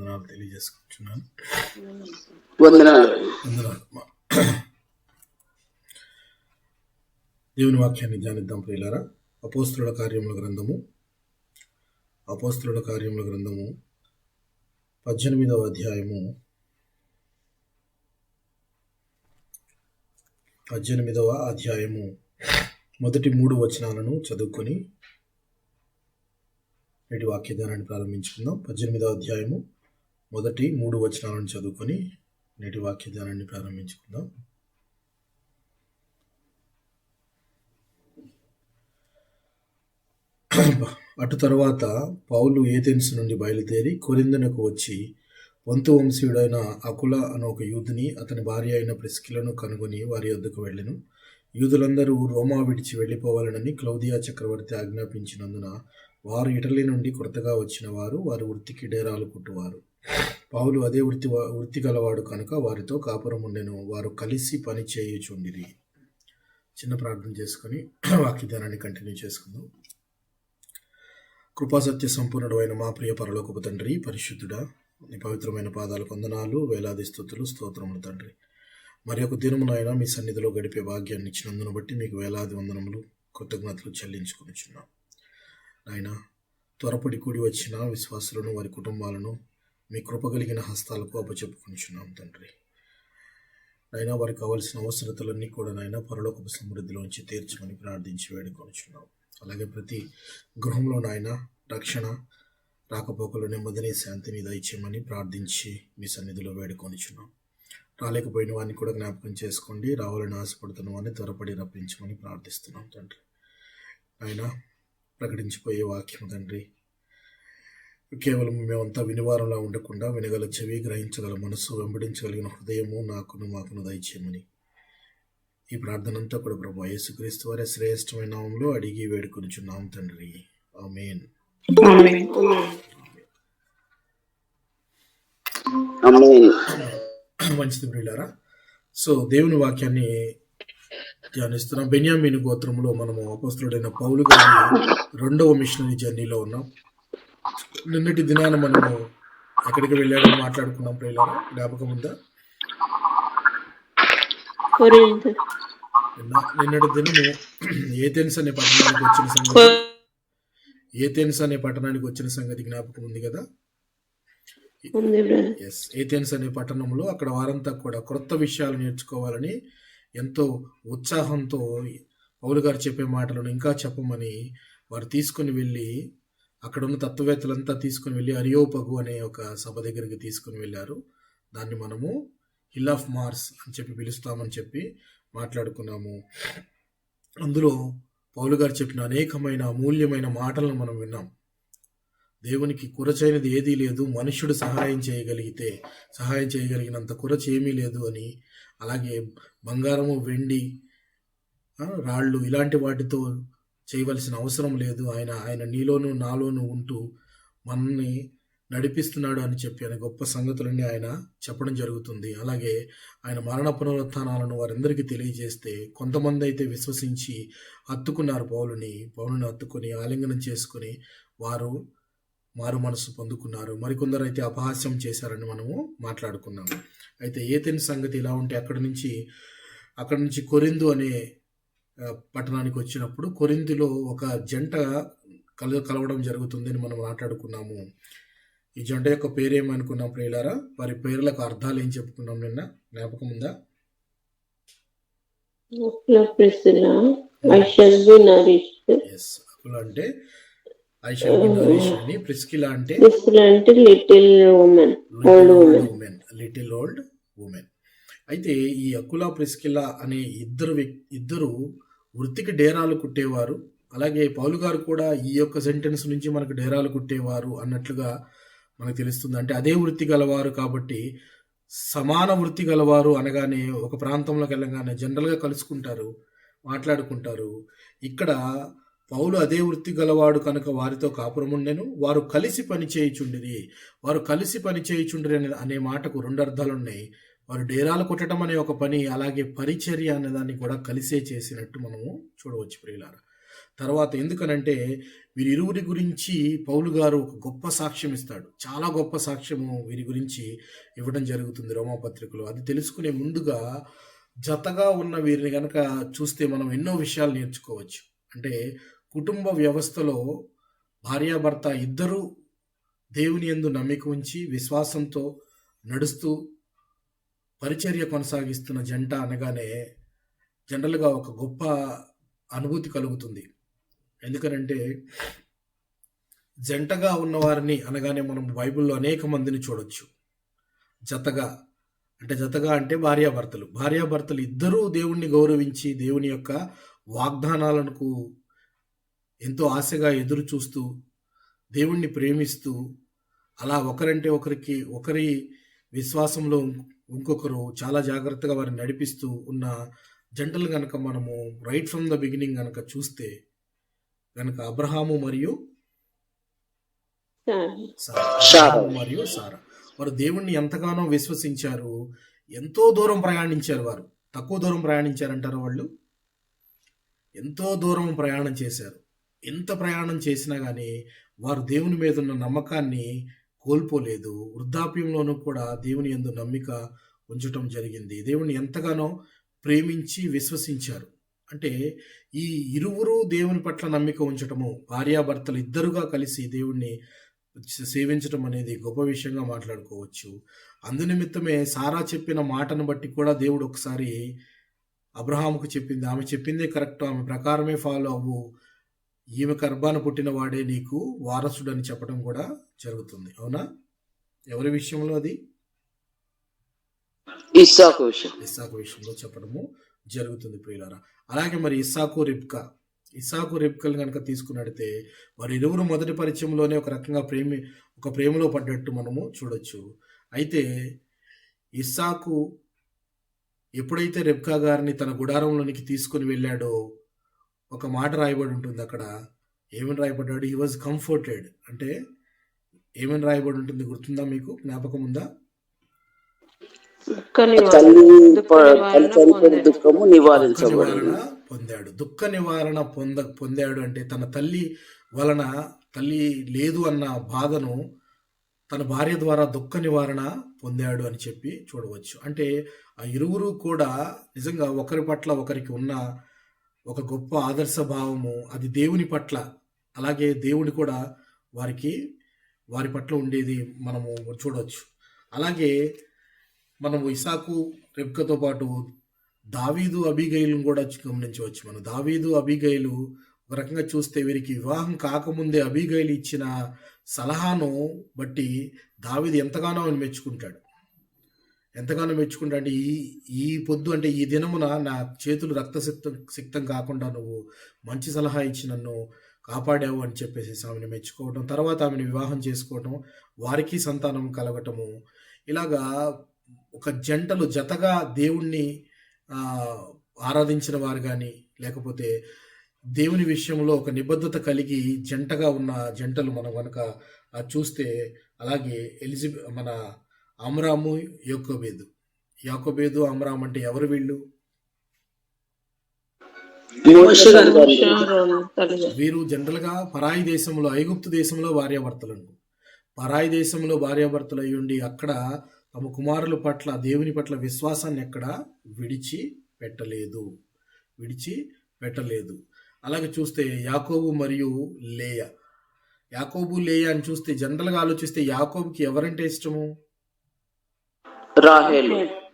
వందనాలు తెలియజేసుకుంటున్నాను. వందనాలు. దేవుని వాక్యాన్ని ధ్యానిద్దాం ప్రియులారా. అపోస్తలుల కార్యముల గ్రంథము 18వ అధ్యాయము 18వ అధ్యాయము మొదటి 3 వచనాలను చదువుకొని నేటి వాక్యదానాన్ని ప్రారంభించుకుందాం. 18వ అధ్యాయము మొదటి 3 వచనాలను చదువుకొని నేటి వాక్యదానాన్ని ప్రారంభించుకుందాం. అటు తరువాత పౌలు ఏథెన్స్ నుండి బయలుదేరి కొరింథునకు వచ్చి పొంతు వంశీయుడైన అకుల అను ఒక యూదుని అతని భార్య అయిన ప్రిస్కిలను కనుగొని వారి వద్దకు వెళ్ళెను. యూదులందరూ రోమా విడిచి వెళ్ళిపోవాలనని క్లౌదియా చక్రవర్తి ఆజ్ఞాపించినందున వారు ఇటలీ నుండి కొత్తగా వచ్చిన వారి వృత్తికి డేరాలు కుట్టువారు. పౌలు అదే వృత్తి గలవాడు కనుక వారితో కాపురం ఉండెను. వారు కలిసి పని చేయుచుండిరి. చిన్న ప్రార్థన చేసుకుని వాక్యదానాన్ని కంటిన్యూ చేసుకుందాం. కృపాసత్య సంపూర్ణుడు అయిన మా ప్రియ పరలోకపు తండ్రి, పరిశుద్ధుడా, నీ పవిత్రమైన పాదాలకు వందనాలు, వేలాది స్తుతులు, స్తోత్రములు తండ్రి. మరి ఒక దినమునైనా మీ సన్నిధిలో గడిపే భాగ్యాన్ని ఇచ్చినందును బట్టి మీకు వేలాది వందనములు, కృతజ్ఞతలు చెల్లించుకొనిచున్నాం. నాయన, త్వరపడి కూడి వచ్చిన విశ్వాసులను వారి కుటుంబాలను మీ కృపగలిగిన హస్తాలకు అప్పచెప్పుకొనిచున్నాం తండ్రి. నాయన, వారికి కావలసిన అవసరతలన్నీ కూడా నాయన పరలోకపు సమృద్ధిలోంచి తీర్చమని ప్రార్థించి వేడుకొనిచున్నాం. అలాగే ప్రతి గృహంలో నాయన రక్షణ, రాకపోకలు, నెమ్మదిని, శాంతిని దయచేయమని ప్రార్థించి మీ సన్నిధిలో వేడుకొనిచున్నాం. రాలేకపోయిన వారిని కూడా జ్ఞాపకం చేసుకోండి. రావాలని ఆశపడుతున్న వారిని త్వరపడి రప్పించమని ప్రార్థిస్తున్నాం తండ్రి. ఆయన ప్రకటించిపోయే వాక్యం తండ్రి, కేవలం మేమంతా వినివారంలా ఉండకుండా వినగల చెవి, గ్రహించగల మనసు, వెంబడించగలిగిన హృదయము మాకును దయచేయమని ఈ ప్రార్థన అంతా కూడా ప్రభు యేసుక్రీస్తు వారి శ్రేష్టమైన నామములో అడిగి వేడుకొనిచున్నాం తండ్రి. ఆమేన్. మంచిది ప్రియులారా. సో దేవుని వాక్యాన్ని ధ్యానిస్తున్నాం. బెన్యామీను గోత్రంలో మనము అపోస్తలుడైన పౌలు గారి 2వ మిషనరీ జర్నీలో ఉన్నాం. నిన్నటి దినాన మనము ఎక్కడికి వెళ్ళాడని మాట్లాడుకున్నాం ప్రియులారా, జ్ఞాపకం ఉందా? నిన్నటి దినము ఏథెన్స్ అనే పట్టణానికి వచ్చిన సంగతి జ్ఞాపకం ఉంది కదా. ఏథెన్స్ అనే పట్టణంలో అక్కడ వారంతా కూడా క్రొత్త విషయాలు నేర్చుకోవాలని ఎంతో ఉత్సాహంతో పౌలు గారు చెప్పే మాటలను ఇంకా చెప్పమని వారు తీసుకుని వెళ్ళి, అక్కడ ఉన్న తత్వవేత్తలంతా తీసుకుని వెళ్ళి అరియోపగు అనే ఒక సభ దగ్గరికి తీసుకుని వెళ్ళారు. దాన్ని మనము హిల్ ఆఫ్ మార్స్ అని చెప్పి పిలుస్తామని చెప్పి మాట్లాడుకున్నాము. అందులో పౌలు గారు చెప్పిన అనేకమైన అమూల్యమైన మాటలను మనం విన్నాం. దేవునికి కురచైనది ఏదీ లేదు, మనుష్యుడు సహాయం చేయగలిగినంత కురచ ఏమీ లేదు అని. అలాగే బంగారము, వెండి, రాళ్ళు ఇలాంటి వాటితో చేయవలసిన అవసరం లేదు. ఆయన నీలోను నాలోను ఉంటూ మనల్ని నడిపిస్తున్నాడు అని చెప్పి అనే గొప్ప సంగతులన్నీ ఆయన చెప్పడం జరుగుతుంది. అలాగే ఆయన మరణ పునరుత్థానాలను వారందరికీ తెలియజేస్తే కొంతమంది అయితే విశ్వసించి హత్తుకున్నారు. పౌలుని హత్తుకొని ఆలింగనం చేసుకుని వారు మారు మనసు పొందుకున్నారు. మరికొందరు అయితే అపహాస్యం చేశారని మనము మాట్లాడుకున్నాము. అయితే ఏథెన్స్ సంగతి ఇలా ఉంటే అక్కడి నుంచి కొరింథు అనే పట్టణానికి వచ్చినప్పుడు కొరింథులో ఒక జంట కలవడం జరుగుతుంది అని మనం మాట్లాడుకున్నాము. ఈ జంట యొక్క పేరేమనుకున్నాం ప్రియులారా? వారి పేర్లకు అర్థాలు ఏం చెప్పుకున్నాం నిన్న, జ్ఞాపకం ఉందా? అకుల అంటే ఐ షల్ బి నరిష్డ్ అని, ప్రిస్కిలా అంటే లిటిల్ ఓల్డ్ ఉమెన్. అయితే ఈ అకుల, ప్రిస్కిలా అనే ఇద్దరు వృత్తికి డేరాలు కుట్టేవారు. అలాగే పౌలు గారు కూడా ఈ యొక్క సెంటెన్స్ నుంచి మనకు డేరాలు కుట్టేవారు అన్నట్లుగా మనకు తెలుస్తుంది. అంటే అదే వృత్తి గలవారు కాబట్టి, సమాన వృత్తి గలవారు అనగానే ఒక ప్రాంతంలోకి వెళ్ళగానే జనరల్గా కలుసుకుంటారు, మాట్లాడుకుంటారు. ఇక్కడ పౌలు అదే వృత్తి గలవాడు కనుక వారితో కాపురం ఉండెను. వారు కలిసి పని చేయుచుండిరి అనే మాటకు 2 అర్థాలు ఉన్నాయి. వారు డేరాలు కుట్టడం అనే ఒక పని, అలాగే పరిచర్య అనే దాన్ని కూడా కలిసే చేసినట్టు మనము చూడవచ్చు ప్రియులారా. తర్వాత ఎందుకనంటే వీరిరువురి గురించి పౌలు గారు ఒక గొప్ప సాక్ష్యం ఇస్తాడు. చాలా గొప్ప సాక్ష్యము వీరి గురించి ఇవ్వడం జరుగుతుంది రోమాపత్రికలో. అది తెలుసుకునే ముందుగా జతగా ఉన్న వీరిని గనక చూస్తే మనం ఎన్నో విషయాలు నేర్చుకోవచ్చు. అంటే కుటుంబ వ్యవస్థలో భార్యాభర్త ఇద్దరూ దేవుని యందు నమ్మిక ఉంచి విశ్వాసంతో నడుస్తూ పరిచర్య కొనసాగిస్తున్న జంట అనగానే జనరల్గా ఒక గొప్ప అనుభూతి కలుగుతుంది. ఎందుకనంటే జంటగా ఉన్నవారిని అనగానే మనం బైబిల్లో అనేక మందిని చూడొచ్చు. జతగా అంటే భార్యాభర్తలు ఇద్దరూ దేవుణ్ణి గౌరవించి దేవుని యొక్క వాగ్దానాలకు ఎంతో ఆశగా ఎదురు చూస్తూ దేవుణ్ణి ప్రేమిస్తూ అలా ఒకరంటే ఒకరి విశ్వాసంలో ఇంకొకరు చాలా జాగ్రత్తగా వారిని నడిపిస్తూ ఉన్న జంటలు గనక మనము రైట్ ఫ్రమ్ ద బిగినింగ్ గనక చూస్తే గనక అబ్రహాము మరియు సారా వారు దేవుణ్ణి ఎంతగానో విశ్వసించారు. ఎంతో దూరం ప్రయాణించారు. వారు తక్కువ దూరం ప్రయాణించారంటారు. వాళ్ళు ఎంతో దూరం ప్రయాణం చేశారు. ఎంత ప్రయాణం చేసినా కానీ వారు దేవుని మీద ఉన్న నమ్మకాన్ని కోల్పోలేదు. వృద్ధాప్యంలోనూ కూడా దేవుని యందు నమ్మిక ఉంచటం జరిగింది. దేవుని ఎంతగానో ప్రేమించి విశ్వసించారు. అంటే ఈ ఇరువురు దేవుని పట్ల నమ్మిక ఉంచటము, భార్యాభర్తలు ఇద్దరుగా కలిసి దేవుణ్ణి సేవించడం అనేది గొప్ప విషయంగా మాట్లాడుకోవచ్చు. అందునిమిత్తమే సారా చెప్పిన మాటను బట్టి కూడా దేవుడు ఒకసారి అబ్రహాముకు చెప్పింది, ఆమె చెప్పిందే కరెక్ట్, ఆమె ప్రకారమే ఫాలో అవ్వు, ఈమె గర్భాన పుట్టిన వాడే నీకు వారసుడు అని చెప్పడం కూడా జరుగుతుంది. అవునా? ఎవరి విషయంలో? అది ఇస్సాకు విషయంలో చెప్పడము జరుగుతుంది ప్రియులారా. అలాగే మరి ఇస్సాకు రిబ్కలు కనుక తీసుకున్నట్టే వారి ఇరువురు మొదటి పరిచయంలోనే ఒక రకంగా ప్రేమలో పడ్డట్టు మనము చూడొచ్చు. అయితే ఇస్సాకు ఎప్పుడైతే రెబ్కా గారిని తన గుడారంలోనికి తీసుకుని వెళ్ళాడో ఒక మాట రాయబడి ఉంటుంది. అక్కడ ఏమని రాయబడ్డాడు? He was comforted. అంటే ఏమని రాయబడి ఉంటుంది? గుర్తుందా మీకు? జ్ఞాపకం ఉందా? దుఃఖ నివారణ పొందాడు. అంటే తన తల్లి లేదు అన్న బాధను తన భార్య ద్వారా దుఃఖ నివారణ పొందాడు అని చెప్పి చూడవచ్చు. అంటే ఆ ఇరువురు కూడా నిజంగా ఒకరి పట్ల ఒకరికి ఉన్న ఒక గొప్ప ఆదర్శ భావము, అది దేవుని పట్ల, అలాగే దేవుని కూడా వారి పట్ల ఉండేది మనము చూడవచ్చు. అలాగే మనము ఇసాకు రెబ్కాతో పాటు దావీదు అబీగైలును కూడా గమనించవచ్చు. మనం దావీదు అబీగైలు ఒక రకంగా చూస్తే వీరికి వివాహం కాకముందే అబీగైలు ఇచ్చిన సలహాను బట్టి దావీదు ఎంతగానో ఆయన మెచ్చుకుంటాడు. అంటే ఈ పొద్దు అంటే ఈ దినమున నా చేతులు రక్తసిక్తం కాకుండా నువ్వు మంచి సలహా ఇచ్చి నన్ను కాపాడావు అని చెప్పేసి ఆమెను మెచ్చుకోవడం, తర్వాత ఆమెను వివాహం చేసుకోవటం, వారికి సంతానం కలగటము, ఇలాగా ఒక జతగా దేవుణ్ణి ఆరాధించిన వారు కానీ, లేకపోతే దేవుని విషయంలో ఒక నిబద్ధత కలిగి జంటగా ఉన్న జంటలు మనం కనుక చూస్తే, అలాగే మన అమ్రాము యాకోబేదు అమ్రామ్ అంటే ఎవరు వీళ్ళు? వీరు జనరల్గా పరాయి దేశంలో, ఐగుప్తు దేశంలో పరాయి దేశంలో భార్యాభర్తలు అయి ఉండి అక్కడ తమ కుమారుల పట్ల దేవుని పట్ల విశ్వాసాన్ని ఎక్కడ విడిచి పెట్టలేదు. అలాగే చూస్తే యాకోబు మరియు లేయా అని చూస్తే జనరల్గా ఆలోచిస్తే యాకోబుకి ఎవరంటే ఇష్టము?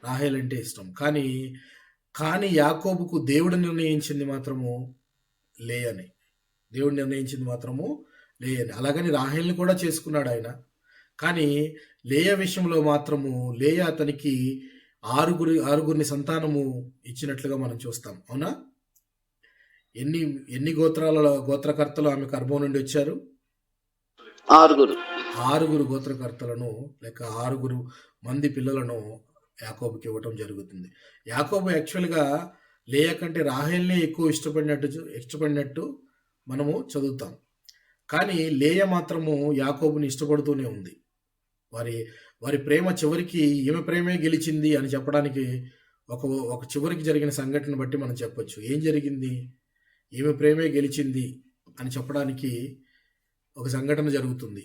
రాహేల్ అంటే ఇష్టం. కానీ యాకోబుకు దేవుడు నిర్ణయించింది మాత్రము లేయని. అలాగని రాహేల్ని కూడా చేసుకున్నాడు ఆయన. కానీ లేయ విషయంలో మాత్రము లేయ అతనికి ఆరుగురిని సంతానము ఇచ్చినట్లుగా మనం చూస్తాం. అవునా? ఎన్ని గోత్రకర్తలు ఆమె గర్భం నుండి వచ్చారు? ఆరుగురు గోత్రకర్తలను లేక 6 మంది పిల్లలను యాకోబుకి ఇవ్వటం జరుగుతుంది. యాకోబు యాక్చువల్గా లేయ కంటే రాహేల్నే ఎక్కువ ఇష్టపడినట్టు మనము చదువుతాం. కానీ లేయ మాత్రము యాకోబుని ఇష్టపడుతూనే ఉంది. వారి ప్రేమ చివరికి ఈమె ప్రేమే గెలిచింది అని చెప్పడానికి ఒక చివరికి జరిగిన సంఘటన బట్టి మనం చెప్పొచ్చు. ఏం జరిగింది? ఈమె ప్రేమే గెలిచింది అని చెప్పడానికి ఒక సంఘటన జరుగుతుంది.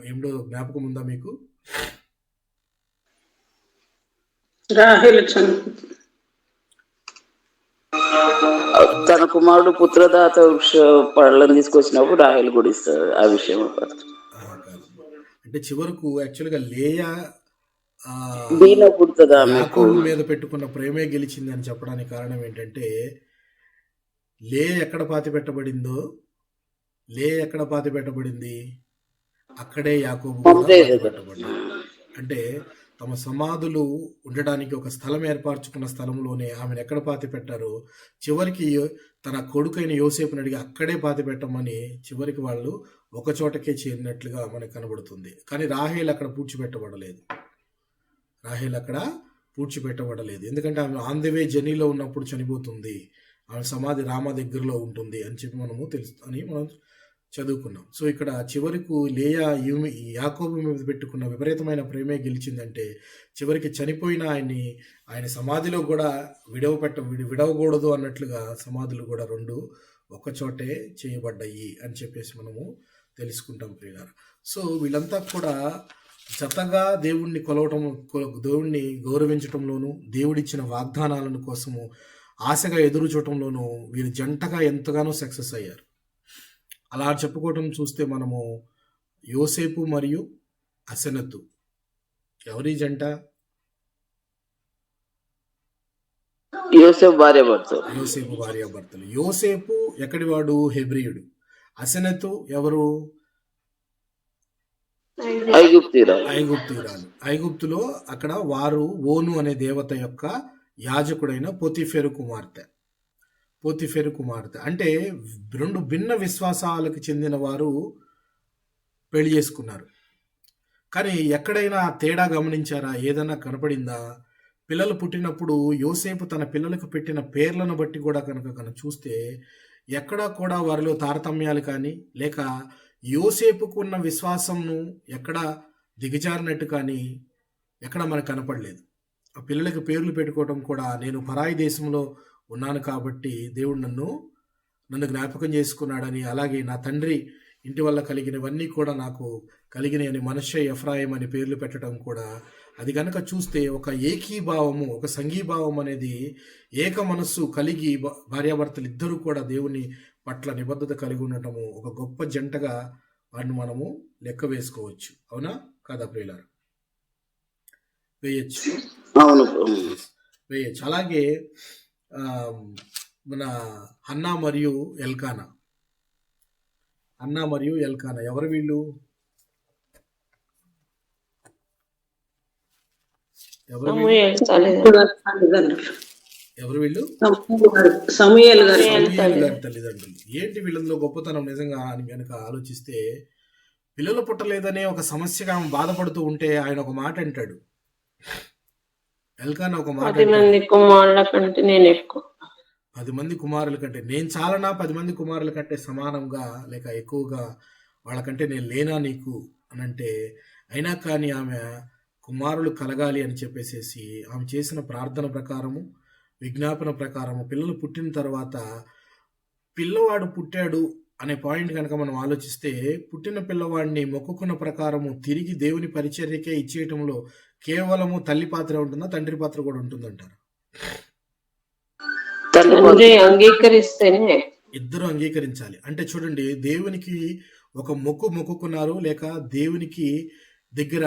ఏమిటో జ్ఞాపకం ఉందా మీకు? రాహేలు తన కుమారుడు పుత్రదాత వృక్ష పళ్ళని తీసుకొచ్చినప్పుడు రాహేలు కూడా ఇస్తాడు. ఆ విషయం కాదు. అంటే చివరకు యాక్చువల్గా లేయా దీన పుడుతుందా యాకోబు మీద పెట్టుకున్న ప్రేమే గెలిచింది అని చెప్పడానికి కారణం ఏంటంటే, లే ఎక్కడ పాతి పెట్టబడింది అక్కడే యాకోబు పెట్టబడింది. అంటే తమ సమాధులు ఉండడానికి ఒక స్థలం ఏర్పరచుకున్న స్థలంలోనే ఆమెను ఎక్కడ పాతి పెట్టారో, చివరికి తన కొడుకైన యోసేపుని అడిగి అక్కడే పాతి పెట్టమని చివరికి వాళ్ళు ఒక చోటకే చేరినట్లుగా మనకు కనబడుతుంది. కానీ రాహేల్ అక్కడ పూడ్చిపెట్టబడలేదు. ఎందుకంటే ఆమె ఆన్ ది వే జర్నీలో ఉన్నప్పుడు చనిపోతుంది, ఆమె సమాధి రామ దగ్గరలో ఉంటుంది అని చెప్పి మనం చదువుకున్నాం. సో ఇక్కడ చివరకు లేయా యాకోబు మీద పెట్టుకున్న విపరీతమైన ప్రేమే గెలిచిందంటే, చివరికి చనిపోయిన ఆయన సమాధిలో కూడా విడవకూడదు అన్నట్లుగా సమాధులు కూడా రెండు ఒక్కచోటే చేయబడ్డాయి అని చెప్పేసి మనము తెలుసుకుంటాం ప్రియులారా. సో వీళ్ళంతా కూడా జతగా దేవుణ్ణి కొలవటం, దేవుణ్ణి గౌరవించటంలోను, దేవుడిచ్చిన వాగ్దానాలను కోసము ఆశగా ఎదురు చూడటంలోనూ వీరు జంటగా ఎంతగానో సక్సెస్ అయ్యారు. అలా చెప్పుకోవటం చూస్తే మనము యోసేపు మరియు అసెనతు ఎవరి జంట? యోసేపు భార్యాభర్తలు. యోసేపు ఎక్కడివాడు? హెబ్రియుడు. అసెనతు ఎవరు? ఐగుప్తీయురాలు. ఐగుప్తులో అక్కడ వారు ఓను అనే దేవత యొక్క యాజకుడైన పోతిఫెరు కుమార్తె. అంటే రెండు భిన్న విశ్వాసాలకు చెందిన వారు పెళ్లి చేసుకున్నారు. కానీ ఎక్కడైనా తేడా గమనించారా? ఏదైనా కనపడిందా? పిల్లలు పుట్టినప్పుడు యోసేపు తన పిల్లలకు పెట్టిన పేర్లను బట్టి కూడా కనుక చూస్తే ఎక్కడా కూడా వారిలో తారతమ్యాలు కానీ, లేక యోసేపుకు ఉన్న విశ్వాసంను ఎక్కడ దిగజారినట్టు కానీ ఎక్కడ మనకు కనపడలేదు. ఆ పిల్లలకి పేర్లు పెట్టుకోవడం కూడా, నేను పరాయి దేశంలో ఉన్నాను కాబట్టి దేవుడు నన్ను జ్ఞాపకం చేసుకున్నాడని, అలాగే నా తండ్రి ఇంటి వల్ల కలిగినవన్నీ కూడా నాకు కలిగినాయని మనష్షే, ఎఫ్రాయిం అని పేర్లు పెట్టడం కూడా, అది కనుక చూస్తే ఒక ఏకీభావము, ఒక సంఘీభావం అనేది, ఏక మనస్సు కలిగి భార్యాభర్తలు ఇద్దరూ కూడా దేవుని పట్ల నిబద్ధత కలిగి ఉండటము ఒక గొప్ప జంటగా వారిని మనము లెక్క వేసుకోవచ్చు. అవునా కాదా ప్రియులారా? వేయచ్చు. అలాగే మన హన్నా మరియు ఎల్కానా ఎవరు వీళ్ళు? సమూయేలు గారి తల్లిదండ్రులు. ఏంటి వీళ్ళలో గొప్పతనం నిజంగా అని కనుక ఆలోచిస్తే, పిల్లలు పుట్టలేదనే ఒక సమస్యగా బాధపడుతూ ఉంటే ఆయన ఒక మాట అంటాడు. ఎల్కానా ఒక మాట, 10 మంది కుమారుల కంటే నేను ఎక్కువ, 10 మంది కుమారుల కంటే నేను చాలనా, 10 మంది కుమారుల కంటే సమానంగా లేక ఎక్కువగా వాళ్ళకంటే నేను లేనా నీకు అని అంటే, అయినా కానీ ఆమె కుమారులు కలగాలి అని చెప్పేసేసి ఆమె చేసిన ప్రార్థన ప్రకారము, విజ్ఞాపన ప్రకారము పిల్లలు పుట్టిన తర్వాత, పిల్లవాడు పుట్టాడు అనే పాయింట్ కనుక మనం ఆలోచిస్తే, పుట్టిన పిల్లవాడిని మొక్కుకున్న ప్రకారము తిరిగి దేవుని పరిచర్యకే ఇచ్చేయటంలో కేవలము తల్లి పాత్ర ఉంటుందా, తండ్రి పాత్ర కూడా ఉంటుందంటారు? ఇద్దరు అంగీకరించాలి. అంటే చూడండి, దేవునికి ఒక మొక్కుకున్నారు, లేక దేవునికి దగ్గర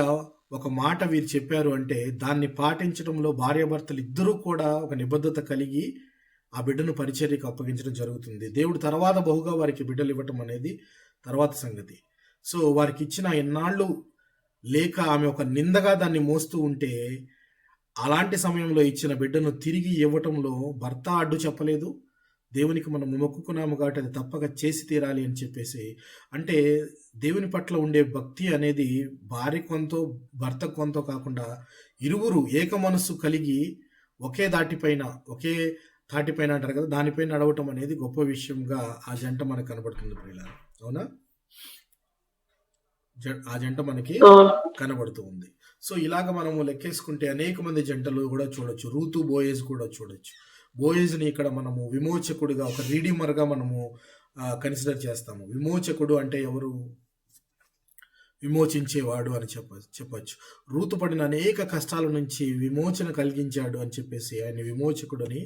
ఒక మాట వీరు చెప్పారు అంటే దాన్ని పాటించడంలో భార్యాభర్తలు ఇద్దరూ కూడా ఒక నిబద్ధత కలిగి ఆ బిడ్డను పరిచర్యకు అప్పగించడం జరుగుతుంది. దేవుడు తర్వాత బహుగా వారికి బిడ్డలు ఇవ్వటం అనేది తర్వాత సంగతి. సో వారికి ఇచ్చిన ఎన్నాళ్ళు లేక ఆమె ఒక నిందగా దాన్ని మోస్తూ ఉంటే, అలాంటి సమయంలో ఇచ్చిన బిడ్డను తిరిగి ఇవ్వటంలో భర్త అడ్డు చెప్పలేదు. దేవునికి మనం మొక్కుకున్నాము కాబట్టి అది తప్పక చేసి తీరాలి అని చెప్పేసి, అంటే దేవుని పట్ల ఉండే భక్తి అనేది భార్య కొంతో భర్త కొంతో కాకుండా ఇరువురు ఏక మనస్సు కలిగి ఒకే తాటిపైన అంటారు కదా, దానిపైన నడవటం అనేది గొప్ప విషయంగా ఆ జంట మనకు కనబడుతుంది ప్రియులారా. అవునా? ఆ జంట మనకి ఆ, కనబడుతూ ఉంది. సో ఇలాగ మనము లెక్కేసుకుంటే అనేక మంది జంటలు కూడా చూడొచ్చు. రూతు బోయేజ్ కూడా చూడొచ్చు. బోయేజ్ని ఇక్కడ మనము విమోచకుడిగా, ఒక రీడీమర్గా మనము కన్సిడర్ చేస్తాము. విమోచకుడు అంటే ఎవరు? విమోచించేవాడు అని చెప్పచ్చు. రూతు పడిన అనేక కష్టాల నుంచి విమోచన కలిగించాడు అని చెప్పేసి ఆయన విమోచకుడని